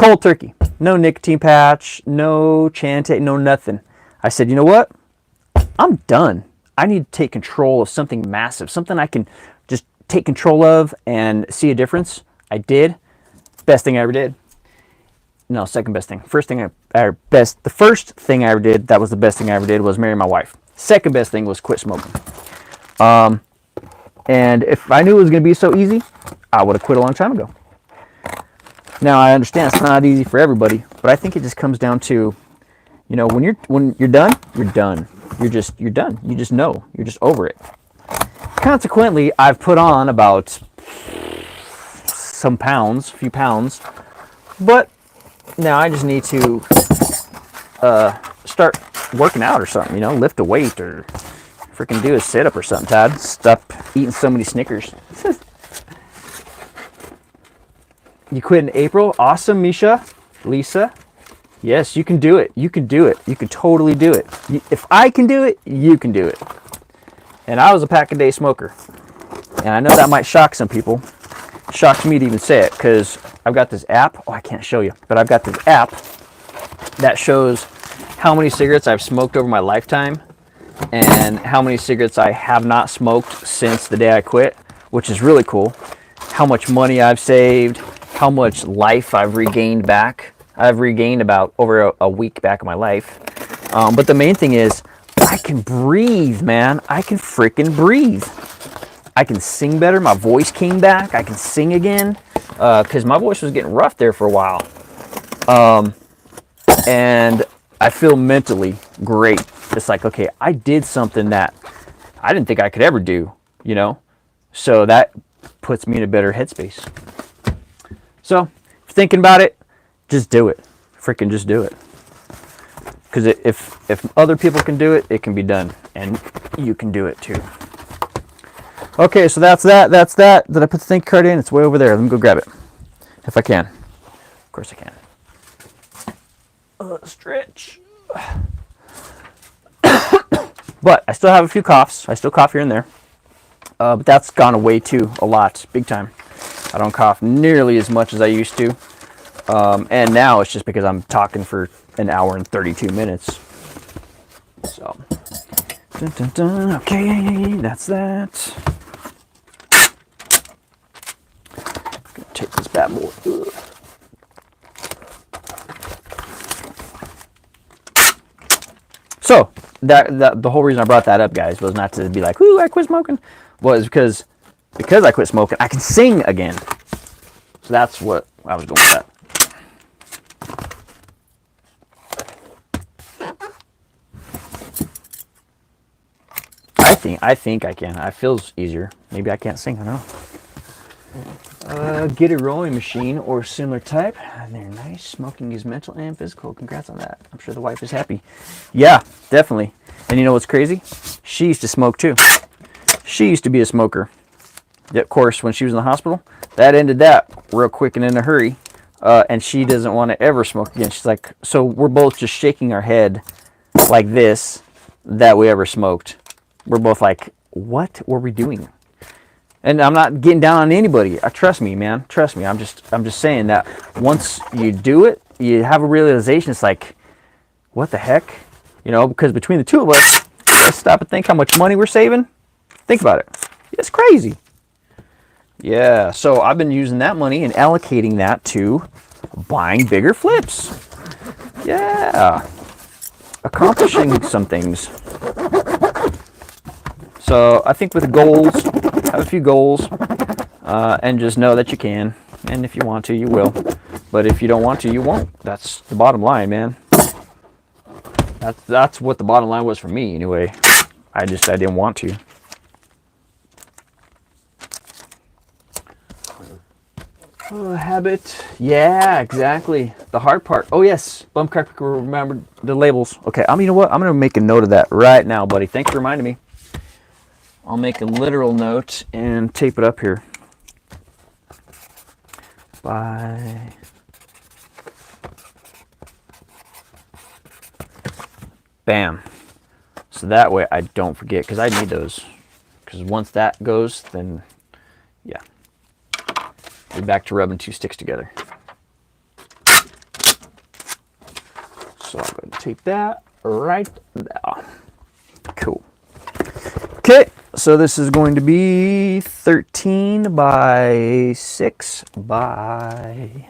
Cold turkey. No nicotine patch, no Chante, no nothing. I said, you know what? I'm done. I need to take control of something massive, something I can just take control of and see a difference. I did. Best thing I ever did. No, second best thing. The first thing I ever did that was the best thing I ever did was marry my wife. Second best thing was quit smoking. And if I knew it was going to be so easy, I would have quit a long time ago. Now I understand it's not easy for everybody, but I think it just comes down to, you know, when you're done, you're done. You're done. You just know. You're just over it. Consequently, I've put on about a few pounds, but now I just need to start working out or something, you know, lift a weight or freaking do a sit-up or something, Todd. Stop eating so many Snickers. You quit in April? Awesome, Misha. Lisa? Yes, you can do it. You can do it. You can totally do it. If I can do it, you can do it. And I was a pack-a-day smoker. And I know that might shock some people. It shocks me to even say it because I've got this app. Oh, I can't show you. But I've got this app that shows how many cigarettes I've smoked over my lifetime and how many cigarettes I have not smoked since the day I quit, which is really cool. How much money I've saved, how much life I've regained back. I've regained about over a week back of my life. But the main thing is I can breathe, man. I can freaking breathe. I can sing better. My voice came back. I can sing again because my voice was getting rough there for a while. And I feel mentally great. It's like, okay, I did something that I didn't think I could ever do, you know? So that puts me in a better headspace. So, thinking about it, just do it. Freaking just do it. Because if other people can do it, it can be done. And you can do it too. Okay, so that's that. Did I put the thank you card in? It's way over there. Let me go grab it. If I can. Of course I can. Stretch. But I still have a few coughs. I still cough here and there. But that's gone away too, a lot, big time. I don't cough nearly as much as I used to. And now it's just because I'm talking for an hour and 32 minutes. So, dun, dun, dun. Okay, that's that. Gonna take this bad boy. Ugh. So, that the whole reason I brought that up, guys, was not to be like, "Ooh, I quit smoking," was because I quit smoking, I can sing again. So that's what I was going with that. I think I can. It feels easier. Maybe I can't sing. I don't know. Get a rowing machine or similar type. They're nice. Smoking is mental and physical. Congrats on that. I'm sure the wife is happy. Yeah, definitely. And you know what's crazy? She used to smoke too. She used to be a smoker. Of course, when she was in the hospital, that ended that real quick and in a hurry. And she doesn't want to ever smoke again. She's like, so we're both just shaking our head like this that we ever smoked. We're both like, what were we doing? And I'm not getting down on anybody. Trust me, man. Trust me. I'm just saying that once you do it, you have a realization. It's like, what the heck? You know, because between the two of us, let's stop and think how much money we're saving. Think about it. It's crazy. Yeah, so I've been using that money and allocating that to buying bigger flips. Yeah. Accomplishing some things. So I think with the goals, have a few goals, and just know that you can. And if you want to, you will. But if you don't want to, you won't. That's the bottom line, man. That's what the bottom line was for me, anyway. I didn't want to. Oh, habit. Yeah, exactly. The hard part. Oh, yes. Bum crack, remember the labels. Okay, you know what? I'm going to make a note of that right now, buddy. Thanks for reminding me. I'll make a literal note and tape it up here. Bye. Bam. So that way I don't forget, because I need those. Because once that goes, then, yeah. We're back to rubbing two sticks together. tape that right there. Cool. Okay, so this is going to be 13 by 6 by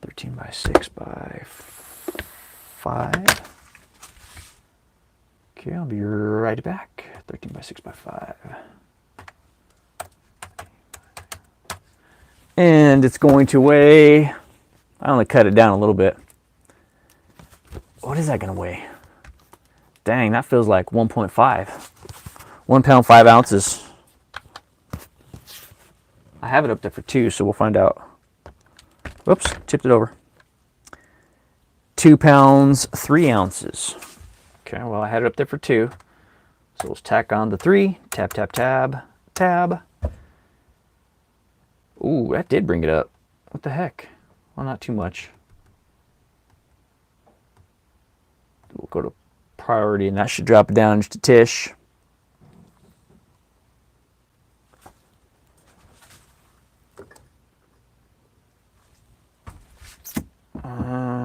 13 by 6 by 5. Okay, I'll be right back. 13 by 6 by 5. And it's going to weigh, I only cut it down a little bit. What is that going to weigh? Dang, that feels like 1.5. 1 pound, 5 ounces. I have it up there for 2, so we'll find out. Whoops, tipped it over. 2 pounds, 3 ounces. Okay, well, I had it up there for 2. So let's tack on the 3. Tab, tab, tab, tab. Ooh, that did bring it up. What the heck? Well, not too much. We'll go to priority, and that should drop it down just a tish.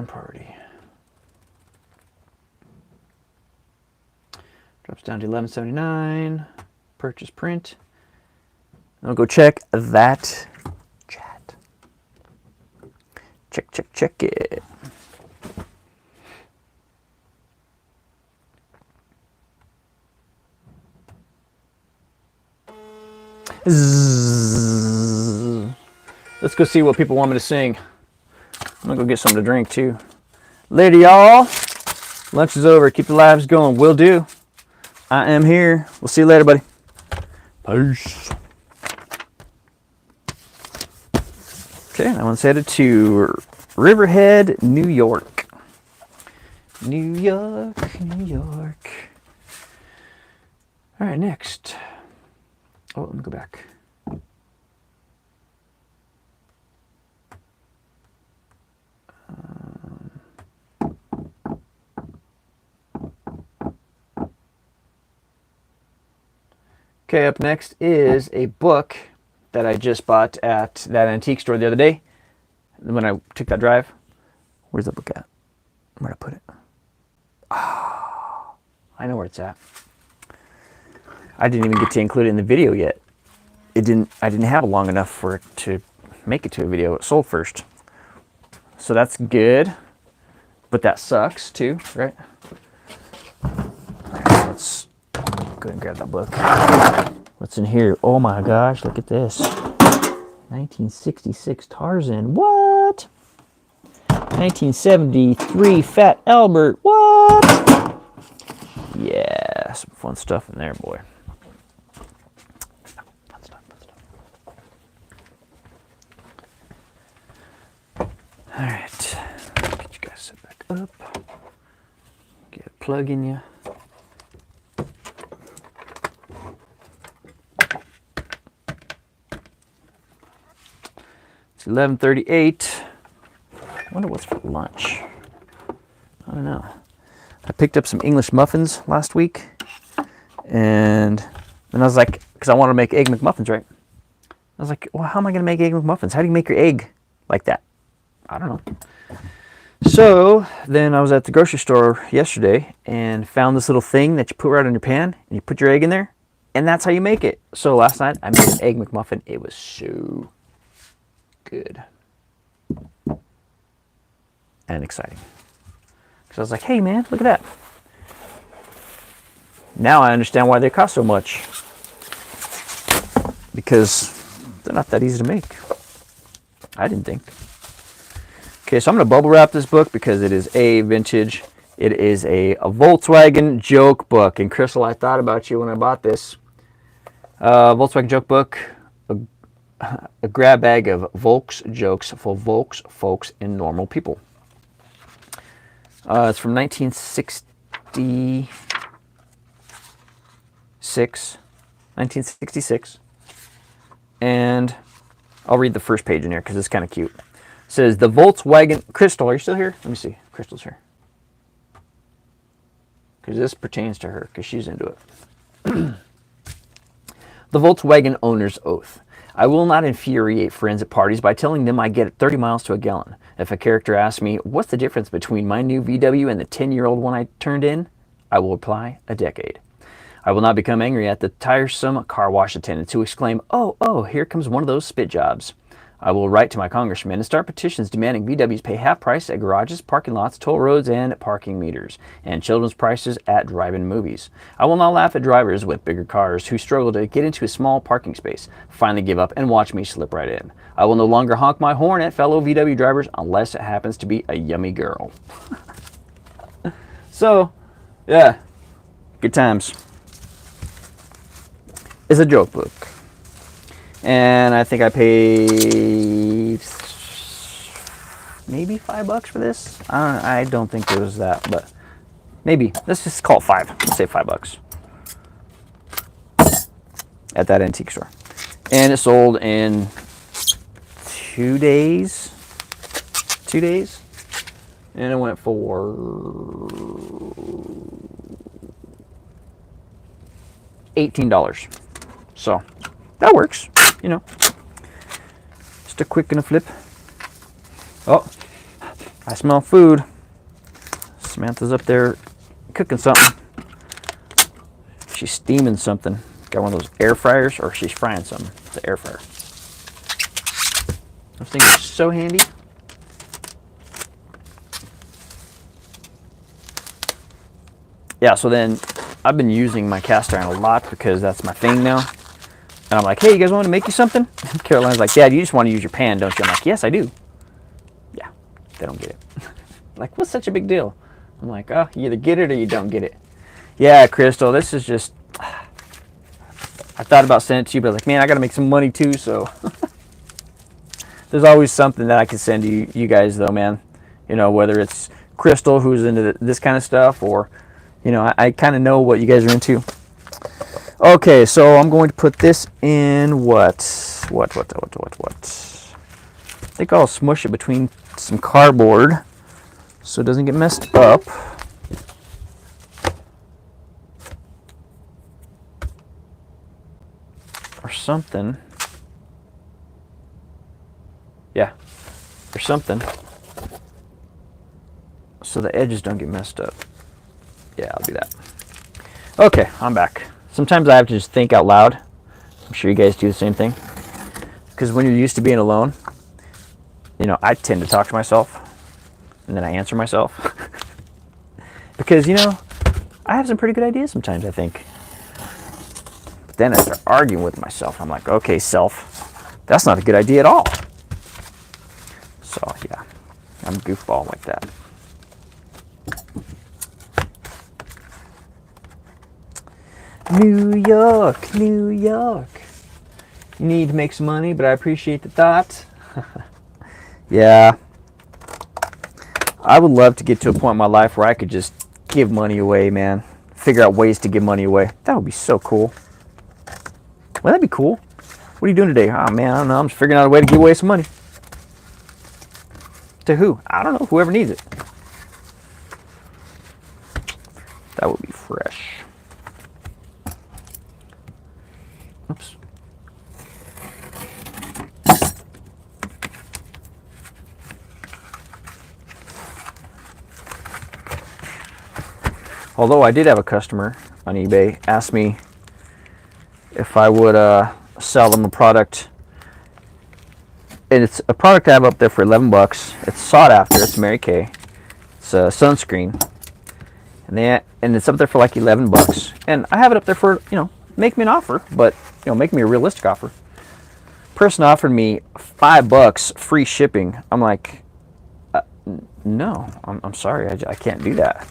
Priority. Drops down to $11.79. Purchase print. I'll go check that chat. Check it. Zzz. Let's go see what people want me to sing. I'm gonna go get something to drink too. Later, y'all. Lunch is over. Keep the lives going. Will do. I am here. We'll see you later, buddy. Peace. Okay, that one's headed to Riverhead, New York. New York, New York. All right, next. Oh, let me go back. Okay, up next is a book that I just bought at that antique store the other day when I took that drive. Where's the book at? Where'd I put it? Ah, I know where it's at. I didn't even get to include it in the video yet. I didn't have it long enough for it to make it to a video. It sold first. So that's good. But that sucks too, right? Let's go ahead and grab that book. What's in here? Oh my gosh, look at this. 1966 Tarzan. What? 1973 Fat Albert. What? Yeah, some fun stuff in there, boy. Fun stuff. All right. Get you guys set back up. Get a plug in you. It's 11:38. I wonder what's for lunch. I don't know. I picked up some English muffins last week, and then I was like, because I want to make egg McMuffins, right? I was like, well, how am I going to make egg McMuffins? How do you make your egg like that? I don't know. So then I was at the grocery store yesterday and found this little thing that you put right on your pan, and you put your egg in there, and that's how you make it. So last night I made an egg McMuffin. It was so good and exciting. Because I was like, hey man, look at that. Now I understand why they cost so much. Because they're not that easy to make. I didn't think. Okay, so I'm going to bubble wrap this book because it is a vintage. It is a Volkswagen joke book. And Crystal, I thought about you when I bought this. Volkswagen joke book. A grab bag of Volks jokes for Volks folks and normal people. It's from 1966. And I'll read the first page in here because it's kind of cute. It says, the Volkswagen... Crystal, are you still here? Let me see. Crystal's here. Because this pertains to her because she's into it. The Volkswagen owner's oath. I will not infuriate friends at parties by telling them I get 30 miles to a gallon. If a character asks me, what's the difference between my new VW and the 10-year-old one I turned in? I will reply, a decade. I will not become angry at the tiresome car wash attendants who exclaim, oh, here comes one of those spit jobs. I will write to my congressman and start petitions demanding VWs pay half price at garages, parking lots, toll roads, and parking meters, and children's prices at drive-in movies. I will not laugh at drivers with bigger cars who struggle to get into a small parking space, finally give up, and watch me slip right in. I will no longer honk my horn at fellow VW drivers unless it happens to be a yummy girl. So, yeah, good times. It's a joke book. And I think I paid maybe $5 for this. I don't think it was that, but maybe. Let's just call it $5. Let's say $5 at that antique store. And it sold in 2 days. 2 days. And it went for $18. So that works. You know, just a quick and a flip. Oh, I smell food. Samantha's up there cooking something. She's steaming something. Got one of those air fryers, or she's frying something. The air fryer. Those things are so handy. Yeah, so then I've been using my cast iron a lot because that's my thing now. And I'm like, hey, you guys want to make you something? Caroline's like, Dad, you just want to use your pan, don't you? I'm like, yes, I do. Yeah, they don't get it. Like, what's such a big deal? I'm like, oh, you either get it or you don't get it. Yeah, Crystal, this is just... I thought about sending it to you, but like, man, I got to make some money too, so... There's always something that I can send to you guys, though, man. You know, whether it's Crystal, who's into this kind of stuff, or, you know, I kind of know what you guys are into. Okay, so I'm going to put this in what? I think I'll smush it between some cardboard so it doesn't get messed up. Or something. Yeah, or something. So the edges don't get messed up. Yeah, I'll do that. Okay, I'm back. Sometimes I have to just think out loud. I'm sure you guys do the same thing. Because when you're used to being alone, you know, I tend to talk to myself. And then I answer myself. Because, you know, I have some pretty good ideas sometimes, I think. But then I start arguing with myself. I'm like, okay, self, that's not a good idea at all. So, yeah, I'm a goofball like that. New York, New York. You need to make some money, but I appreciate the thought. Yeah. I would love to get to a point in my life where I could just give money away, man. Figure out ways to give money away. That would be so cool. Well, that'd be cool. What are you doing today? Oh, man, I don't know. I'm just figuring out a way to give away some money. To who? I don't know. Whoever needs it. That would be fresh. Oops. Although I did have a customer on eBay ask me if I would sell them a product. And it's a product I have up there for $11. It's sought after. It's Mary Kay. It's a sunscreen. And it's up there for like $11. And I have it up there for, you know, make me an offer, but, you know, make me a realistic offer. Person offered me $5 free shipping. I'm like, no, I'm sorry, I can't do that.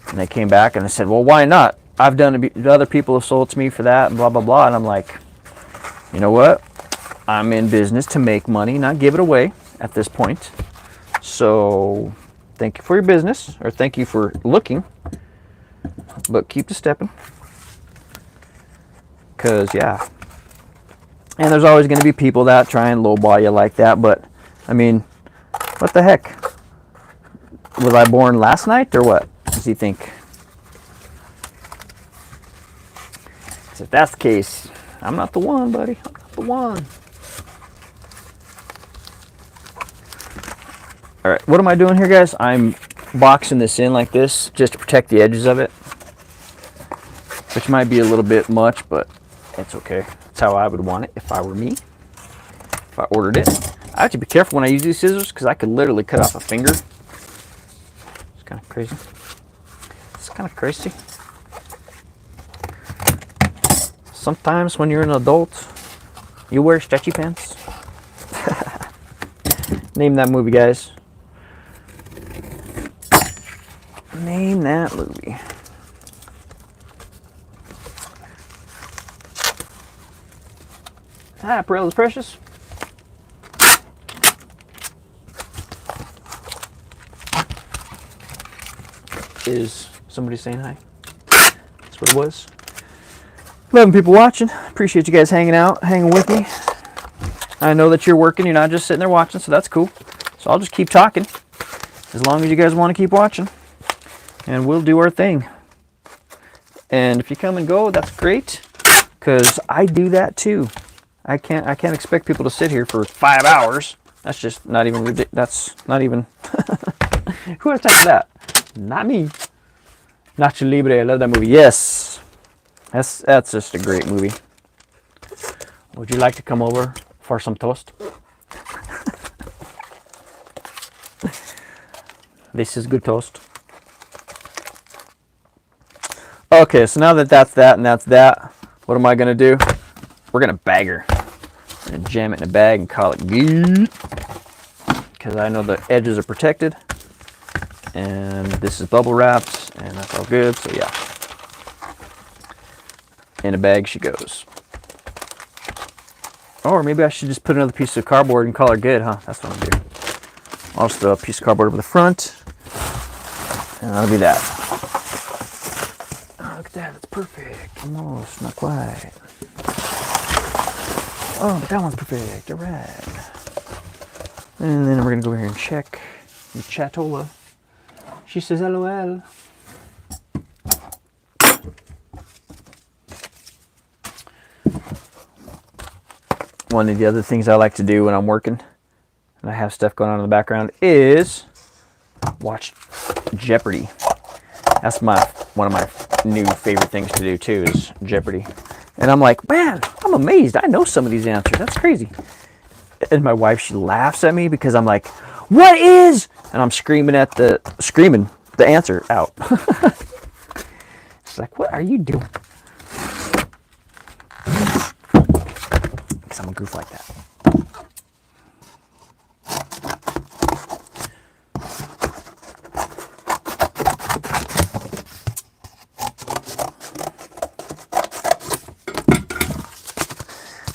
And they came back and they said, well, why not? I've done it, other people have sold to me for that, and blah, blah, blah. And I'm like, you know what? I'm in business to make money, not give it away at this point. So thank you for your business, or thank you for looking, but keep the stepping. Because, yeah. And there's always going to be people that try and lowball you like that, but, I mean, what the heck? Was I born last night, or what? Does he think? So if that's the case, I'm not the one, buddy. I'm not the one. All right. what am I doing here, guys? I'm boxing this in like this just to protect the edges of it, which might be a little bit much, but it's okay. That's how I would want it if I were me, if I ordered it. I have to be careful when I use these scissors because I could literally cut off a finger. It's kind of crazy. It's kind of crazy. Sometimes when you're an adult, you wear stretchy pants. Name that movie, guys. Name that movie. Hi, Perella's Precious. Is somebody saying hi? That's what it was. 11 people watching. Appreciate you guys hanging out, hanging with me. I know that you're working. You're not just sitting there watching, so that's cool. So I'll just keep talking as long as you guys want to keep watching. And we'll do our thing. And if you come and go, that's great, because I do that too. I can't expect people to sit here for 5 hours. That's just not even ridiculous. That's not even. Who has time for that? Not me. Nacho Libre. I love that movie. Yes, that's just a great movie. Would you like to come over for some toast? This is good toast. Okay, so now that that's that and that's that, what am I gonna do? We're gonna bag her. We're gonna jam it in a bag and call it good, because I know the edges are protected, and this is bubble wrapped, and that's all good. So yeah, in a bag she goes. Or maybe I should just put another piece of cardboard and call her good, huh? That's what I'm gonna do. I'll just throw a piece of cardboard over the front, and that'll be that. Oh, look at that, that's perfect. Almost, not quite. Oh, but that one's perfect. All right. And then we're gonna go over here and check the chatola. She says LOL. One of the other things I like to do when I'm working and I have stuff going on in the background is watch Jeopardy. That's one of my new favorite things to do too, is Jeopardy. And I'm like, man, I'm amazed. I know some of these answers. That's crazy. And my wife, she laughs at me because I'm like, what is? And I'm screaming the answer out. She's like, what are you doing? Because I'm a goof like that.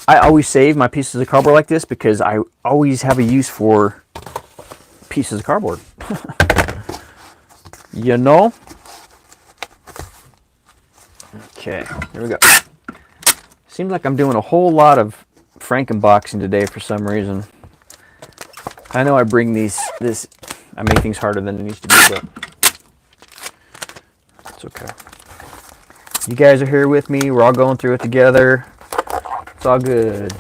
I always save my pieces of cardboard like this because I always have a use for pieces of cardboard. You know? Okay, here we go. Seems like I'm doing a whole lot of Frankenboxing today for some reason. I know I bring I make things harder than it needs to be, but it's okay. You guys are here with me. We're all going through it together. It's all good.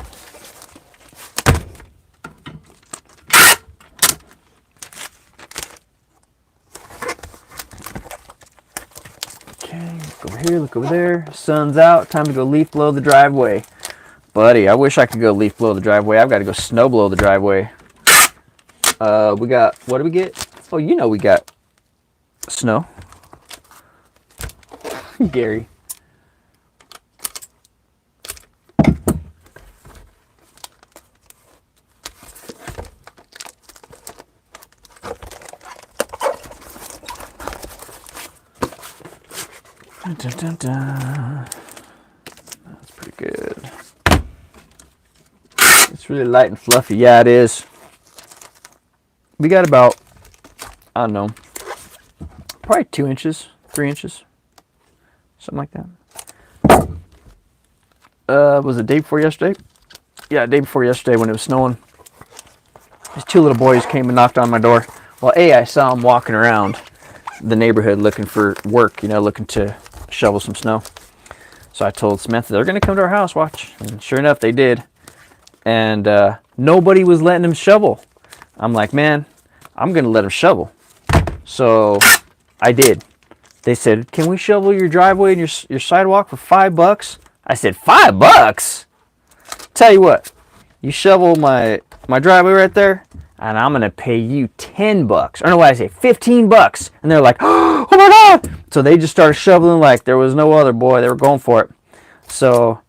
Okay, look over here, look over there. Sun's out. Time to go leaf blow the driveway. Buddy, I wish I could go leaf blow the driveway. I've got to go snow blow the driveway. We got, what do we get? Oh, you know we got snow. Gary. Dun, dun, dun. That's pretty good. It's really light and fluffy. Yeah, it is. We got about, I don't know, probably 2 inches, 3 inches, something like that. Was it day before yesterday? Yeah, day before yesterday when it was snowing. These 2 little boys came and knocked on my door. Well, I saw them walking around the neighborhood looking for work, looking to shovel some snow. So I told Samantha, they're going to come to our house, watch. And sure enough, they did. And nobody was letting them shovel. I'm like, man, I'm going to let them shovel. So I did. They said, can we shovel your driveway and your sidewalk for $5? I said, $5? Tell you what, you shovel my driveway right there, and I'm going to pay you $10. Or no, what I say, $15. And they're like, oh my God. So they just started shoveling like there was no other, boy. They were going for it. So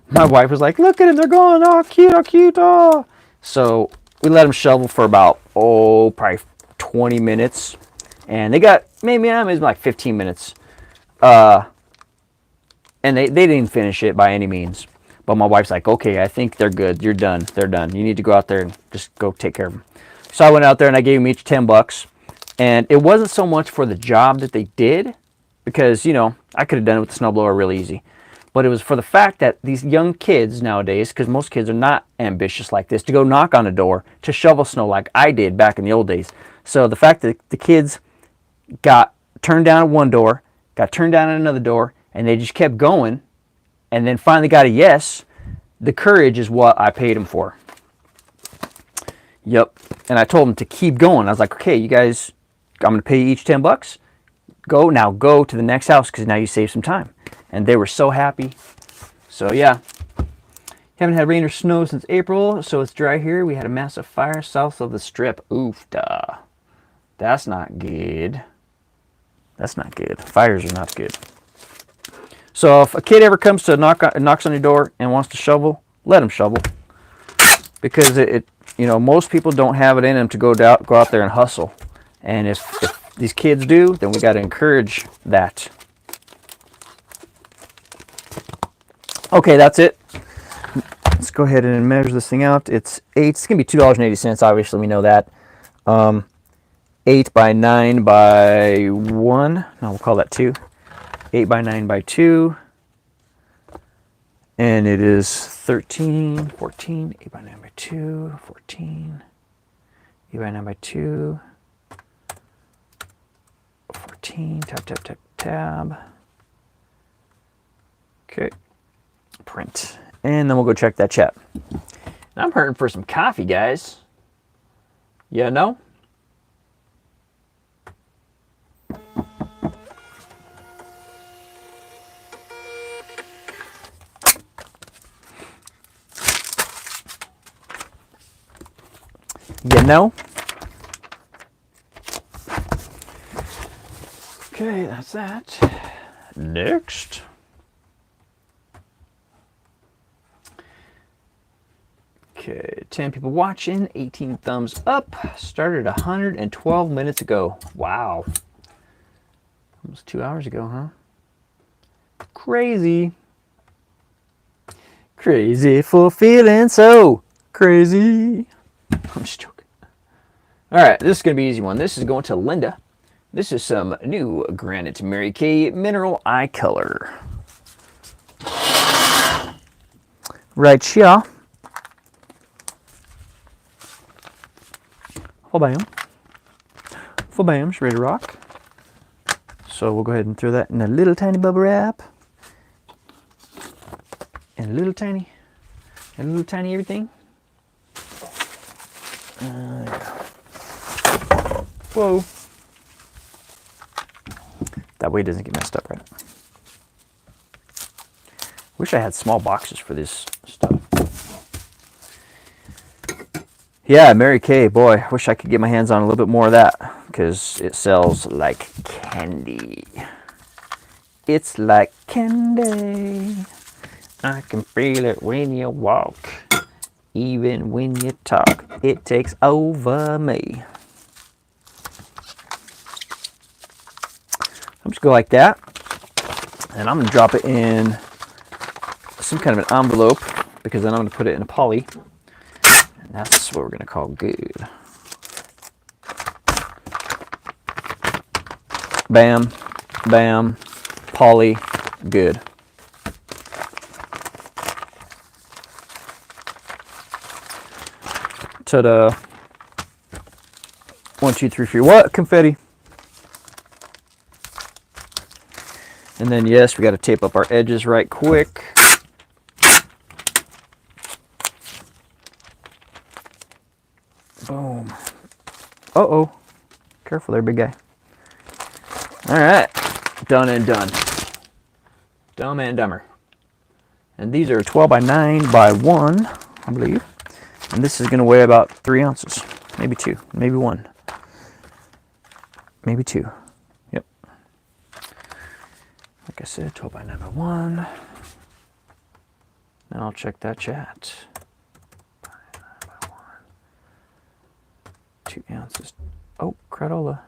my wife was like, look at them. They're going, oh, cute, oh, cute, oh. So we let them shovel for about, probably 20 minutes. And they got, maybe like 15 minutes. And they didn't finish it by any means. But my wife's like, okay, I think they're good. You're done. They're done. You need to go out there and just go take care of them. So I went out there and I gave them each $10. And it wasn't so much for the job that they did, because, you know, I could have done it with the snowblower really easy. But it was for the fact that these young kids nowadays, because most kids are not ambitious like this, to go knock on a door to shovel snow like I did back in the old days. So the fact that the kids got turned down at one door, got turned down at another door, and they just kept going, and then finally got a yes, the courage is what I paid them for. Yep. And I told them to keep going. I was like, okay, you guys, I'm going to pay you each $10. Go to the next house, because now you save some time. And they were so happy. So yeah, haven't had rain or snow since April, so it's dry here. We had a massive fire south of the strip. Oof, duh. That's not good. That's not good. Fires are not good. So if a kid ever comes to knocks on your door and wants to shovel, let them shovel, because you know, most people don't have it in them to go out there and hustle. And if these kids do, then we got to encourage that. Okay, that's it. Let's go ahead and measure this thing out. It's gonna be $2.80. Obviously, we know that. 8 by 9 by 1. No, we'll call that 2. 8 by 9 by 2. And it is 13, 14, 8 by 9 by 2, 14, 8 by 9 by 2, 14, tab. Okay, print. And then we'll go check that chat. I'm hurting for some coffee, guys. Yeah, no? You know? Okay, that's that. Next. Okay, 10 people watching, 18 thumbs up. Started 112 minutes ago. Wow. Almost 2 hours ago, huh? Crazy. Crazy for feeling so crazy. I'm just joking. All right, this is going to be an easy one. This is going to Linda. This is some new Granite Mary Kay Mineral Eye Color. Right here. Oh, bam. Full bam, she's ready to rock. So we'll go ahead and throw that in a little tiny bubble wrap. And a little tiny everything. Whoa. That way it doesn't get messed up, right? Wish I had small boxes for this stuff. Yeah, Mary Kay, boy, wish I could get my hands on a little bit more of that, because it sells like candy. It's like candy. I can feel it when you walk, even when you talk. It takes over me. I'm just go like that, and I'm gonna drop it in some kind of an envelope, because then I'm gonna put it in a poly. That's what we're going to call good. Bam, bam, poly, good. Ta-da. 1, 2, 3, 4. What? Confetti. And then, yes, we got to tape up our edges right quick. Boom. Uh-oh. Careful there, big guy. All right. Done and done. Dumb and Dumber. And these are 12 by 9 by 1, I believe. And this is going to weigh about 3 ounces. Maybe 2. Maybe 1. Maybe 2. Yep. Like I said, 12 by 9 by 1. Now I'll check that chat. 9 by 1. 2 ounces. Oh, cradola.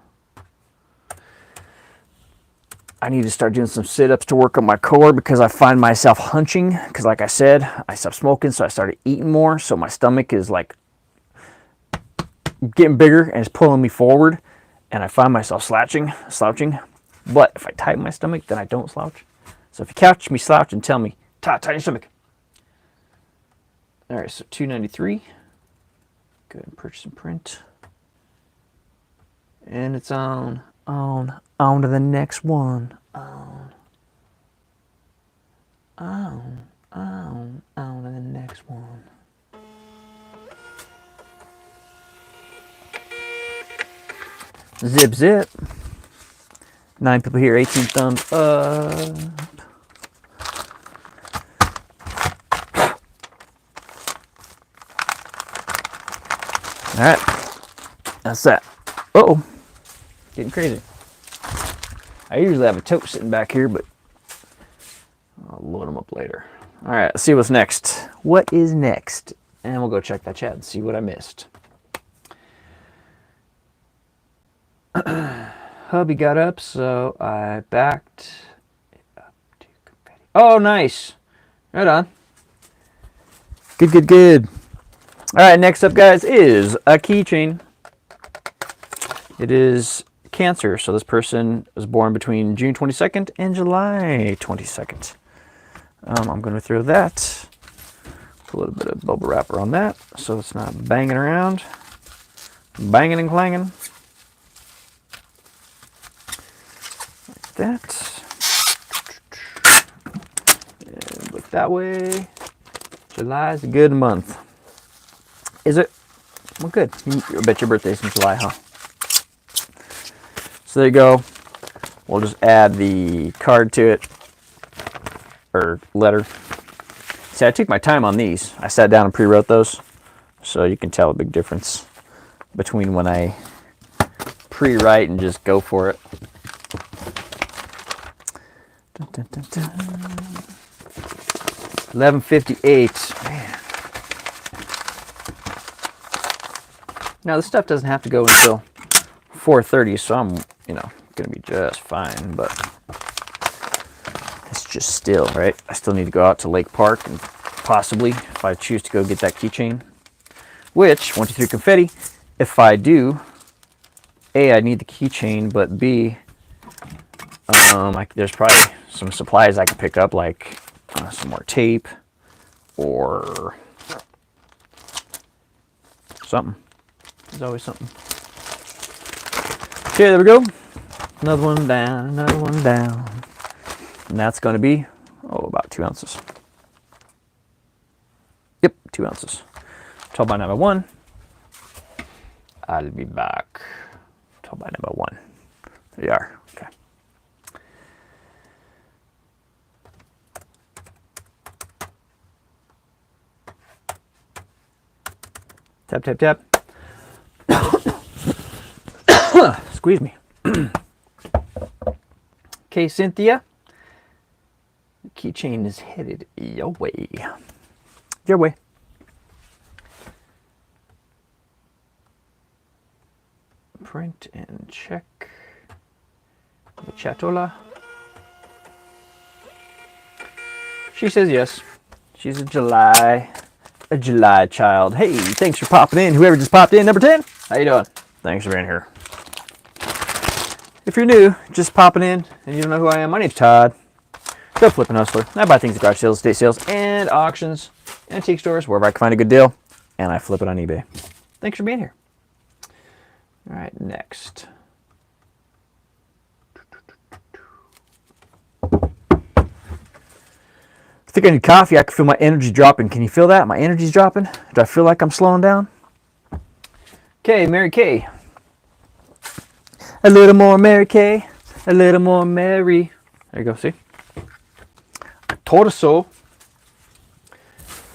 I need to start doing some sit-ups to work on my core because I find myself hunching. Because like I said, I stopped smoking, so I started eating more. So my stomach is like getting bigger and it's pulling me forward. And I find myself slouching. But if I tighten my stomach, then I don't slouch. So if you catch me slouching, tell me, tighten your stomach. All right, so $2.93. Go ahead and purchase and print. And it's on to the next one. On to the next one. Zip, zip. 9 people here, 18 thumbs up. All right, that's that. Uh-oh, getting crazy. I usually have a tote sitting back here, but I'll load them up later. All right, let's see what's next. What is next? And we'll go check that chat and see what I missed. Hubby got up, so I backed it up to confetti. Oh, nice. Right on. Good. All right, next up, guys, is a keychain. It is Cancer, so this person was born between June 22nd and July 22nd. I'm going to throw that, put a little bit of bubble wrapper on that so it's not banging around, banging and clanging. Like that. And look that way. July is a good month. Is it? Well, good. I bet your birthday's in July, huh? So there you go. We'll just add the card to it, or letter. See, I took my time on these. I sat down and pre-wrote those, so you can tell a big difference between when I pre-write and just go for it. Dun, dun, dun, dun. 11:58. Man. Now this stuff doesn't have to go until 4:30, so I'm, gonna be just fine, but it's just still, right? I still need to go out to Lake Park and possibly, if I choose to go get that keychain, which, 1, 2, 3 confetti, if I do, A, I need the keychain, but B, there's probably some supplies I can pick up, like some more tape or something. There's always something. Okay, there we go. Another one down, another one down. And that's going to be, about 2 ounces. Yep, 2 ounces. 12 by 9 by 1. I'll be back. 12 by 9 by 1. There you are. Okay. Tap, tap, tap. Squeeze me. Okay, Cynthia. The keychain is headed your way. Your way. Print and check the chatola. She says yes. She's a July child. Hey, thanks for popping in. Whoever just popped in, number 10. How you doing? Thanks for being here. If you're new, just popping in, and you don't know who I am, my name's Todd. The Flippin Hustler. I buy things at garage sales, estate sales, and auctions, antique stores, wherever I can find a good deal, and I flip it on eBay. Thanks for being here. All right, next. I think I need coffee. I can feel my energy dropping. Can you feel that? My energy's dropping? Do I feel like I'm slowing down? Okay, Mary Kay. A little more Mary Kay. A little more Mary. There you go, see? I told her so.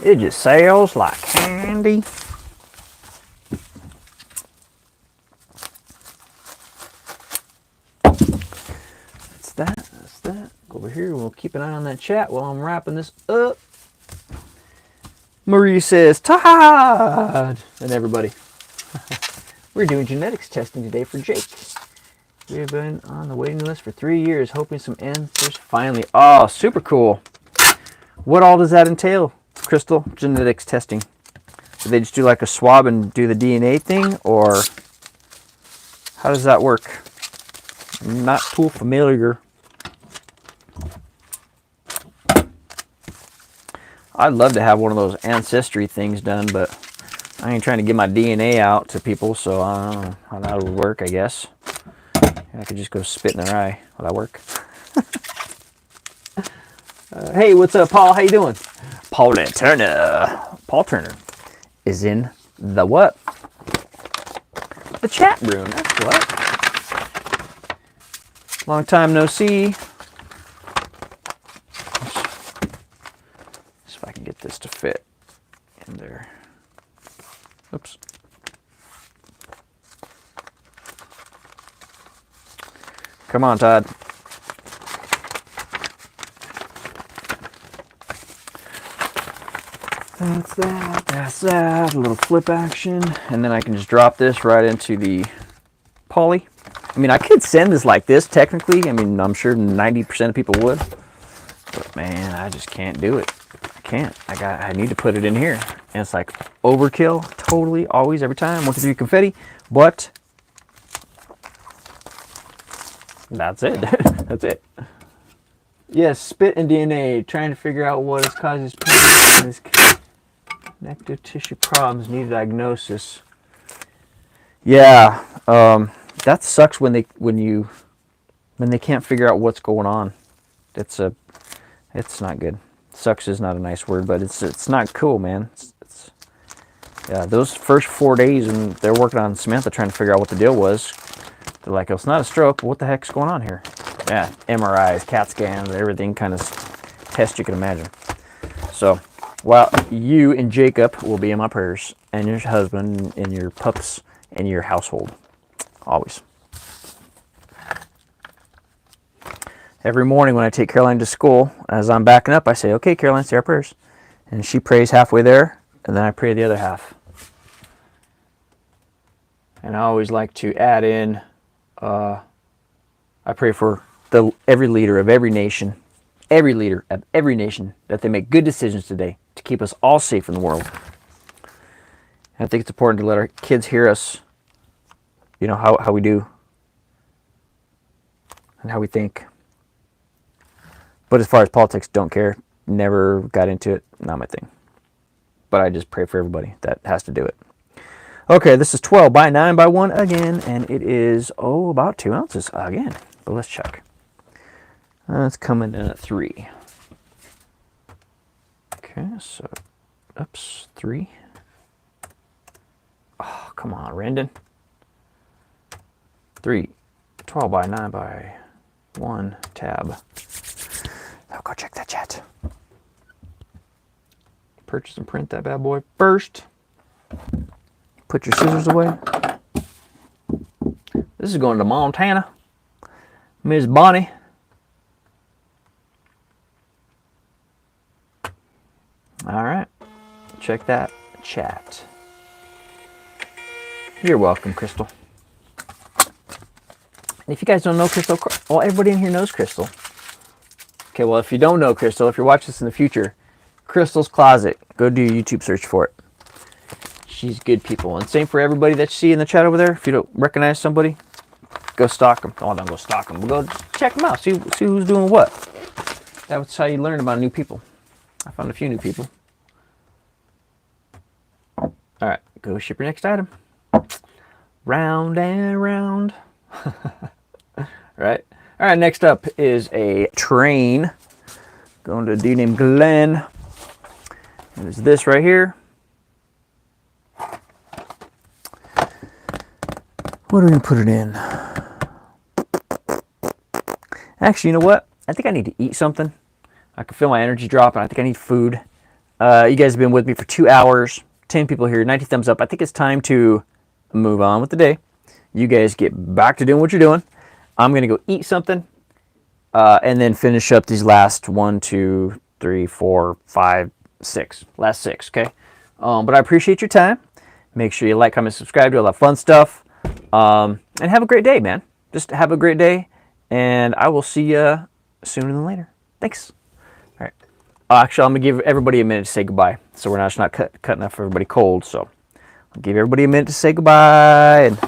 It just sells like candy. That's that. That's that. Go over here. We'll keep an eye on that chat while I'm wrapping this up. Marie says, Todd! And everybody. We're doing genetics testing today for Jake. We've been on the waiting list for 3 years, hoping some answers finally. Oh, super cool. What all does that entail, Crystal? Genetics testing. Do they just do like a swab and do the DNA thing, or how does that work? I'm not too familiar. I'd love to have one of those ancestry things done, but I ain't trying to give my DNA out to people, so I don't know how that would work, I guess. I could just go spit in their eye. Will that work? Hey, what's up, Paul? How you doing? Paul Turner. Paul Turner is in the what? The chat room. That's what. Long time no see. See if I can get this to fit in there. Oops. Come on, Todd. That's that. That's that. A little flip action. And then I can just drop this right into the poly. I mean, I could send this like this, technically. I mean, I'm sure 90% of people would. But, man, I just can't do it. I can't. I need to put it in here. And it's like overkill. Totally. Always. Every time. 1, 2, 3 confetti. But that's it. That's it. Yes, spit and DNA. Trying to figure out what is causing this connective tissue problems. Need diagnosis. Yeah, that sucks when they can't figure out what's going on. It's not good. Sucks is not a nice word, but it's not cool, man. Yeah, those first 4 days when they're working on Samantha trying to figure out what the deal was. They're like, oh, it's not a stroke. What the heck's going on here? Yeah, MRIs, CAT scans, everything kind of test you can imagine. So, well, you and Jacob will be in my prayers, and your husband, and your pups, and your household. Always. Every morning when I take Caroline to school, as I'm backing up, I say, okay, Caroline, say our prayers. And she prays halfway there, and then I pray the other half. And I always like to add in, I pray for every leader of every nation, that they make good decisions today to keep us all safe in the world. And I think it's important to let our kids hear us, you know, how we do and how we think. But as far as politics, don't care. Never got into it. Not my thing. But I just pray for everybody that has to do it. Okay, this is 12 by 9 by 1 again, and it is, about 2 ounces again. But let's check. It's coming in at 3. Okay, so, 3. Oh, come on, Randon. 3, 12 by 9 by 1 tab. Now go check that chat. Purchase and print that bad boy first. Put your scissors away. This is going to Montana. Ms. Bonnie. All right. Check that chat. You're welcome, Crystal. And if you guys don't know Crystal, well, everybody in here knows Crystal. Okay, well, if you don't know Crystal, if you're watching this in the future, Crystal's Closet. Go do a YouTube search for it. She's good people. And same for everybody that you see in the chat over there. If you don't recognize somebody, go stalk them. Oh, don't go stalk them. But go check them out. See who's doing what. That's how you learn about new people. I found a few new people. All right, go ship your next item. Round and round. Right. All right, next up is a train. Going to a dude named Glenn. And it's this right here. What are we going to put it in? Actually, you know what? I think I need to eat something. I can feel my energy dropping. I think I need food. You guys have been with me for 2 hours. 10 people here, 90 thumbs up. I think it's time to move on with the day. You guys get back to doing what you're doing. I'm going to go eat something and then finish up these last 1, 2, 3, 4, 5, 6. Last 6, okay? But I appreciate your time. Make sure you like, comment, subscribe, do all that fun stuff. And have a great day, man. Just have a great day. And I will see you sooner than later. Thanks. All right. Actually, I'm going to give everybody a minute to say goodbye. So we're not cutting off everybody cold. So I'll give everybody a minute to say goodbye and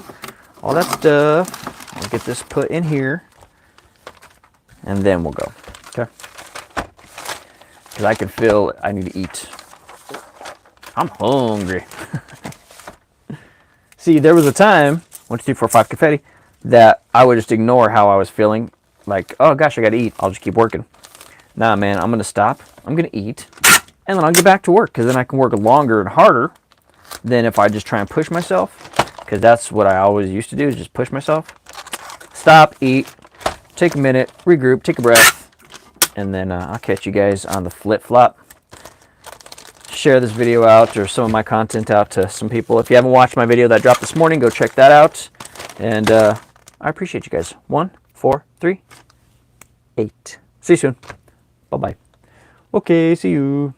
all that stuff. I'll get this put in here. And then we'll go. Okay? Because I can feel I need to eat. I'm hungry. See, there was a time, 1, 2, 3, 4, 5 confetti, that I would just ignore how I was feeling. Like, oh gosh, I got to eat. I'll just keep working. Nah, man, I'm going to stop. I'm going to eat. And then I'll get back to work. Because then I can work longer and harder than if I just try and push myself. Because that's what I always used to do, is just push myself. Stop, eat, take a minute, regroup, take a breath. And then I'll catch you guys on the flip-flop. Share this video out or some of my content out to some people. If you haven't watched my video that dropped this morning, go check that out. And I appreciate you guys. 1, 4, 3, 8. See you soon. Bye-bye. Okay, see you.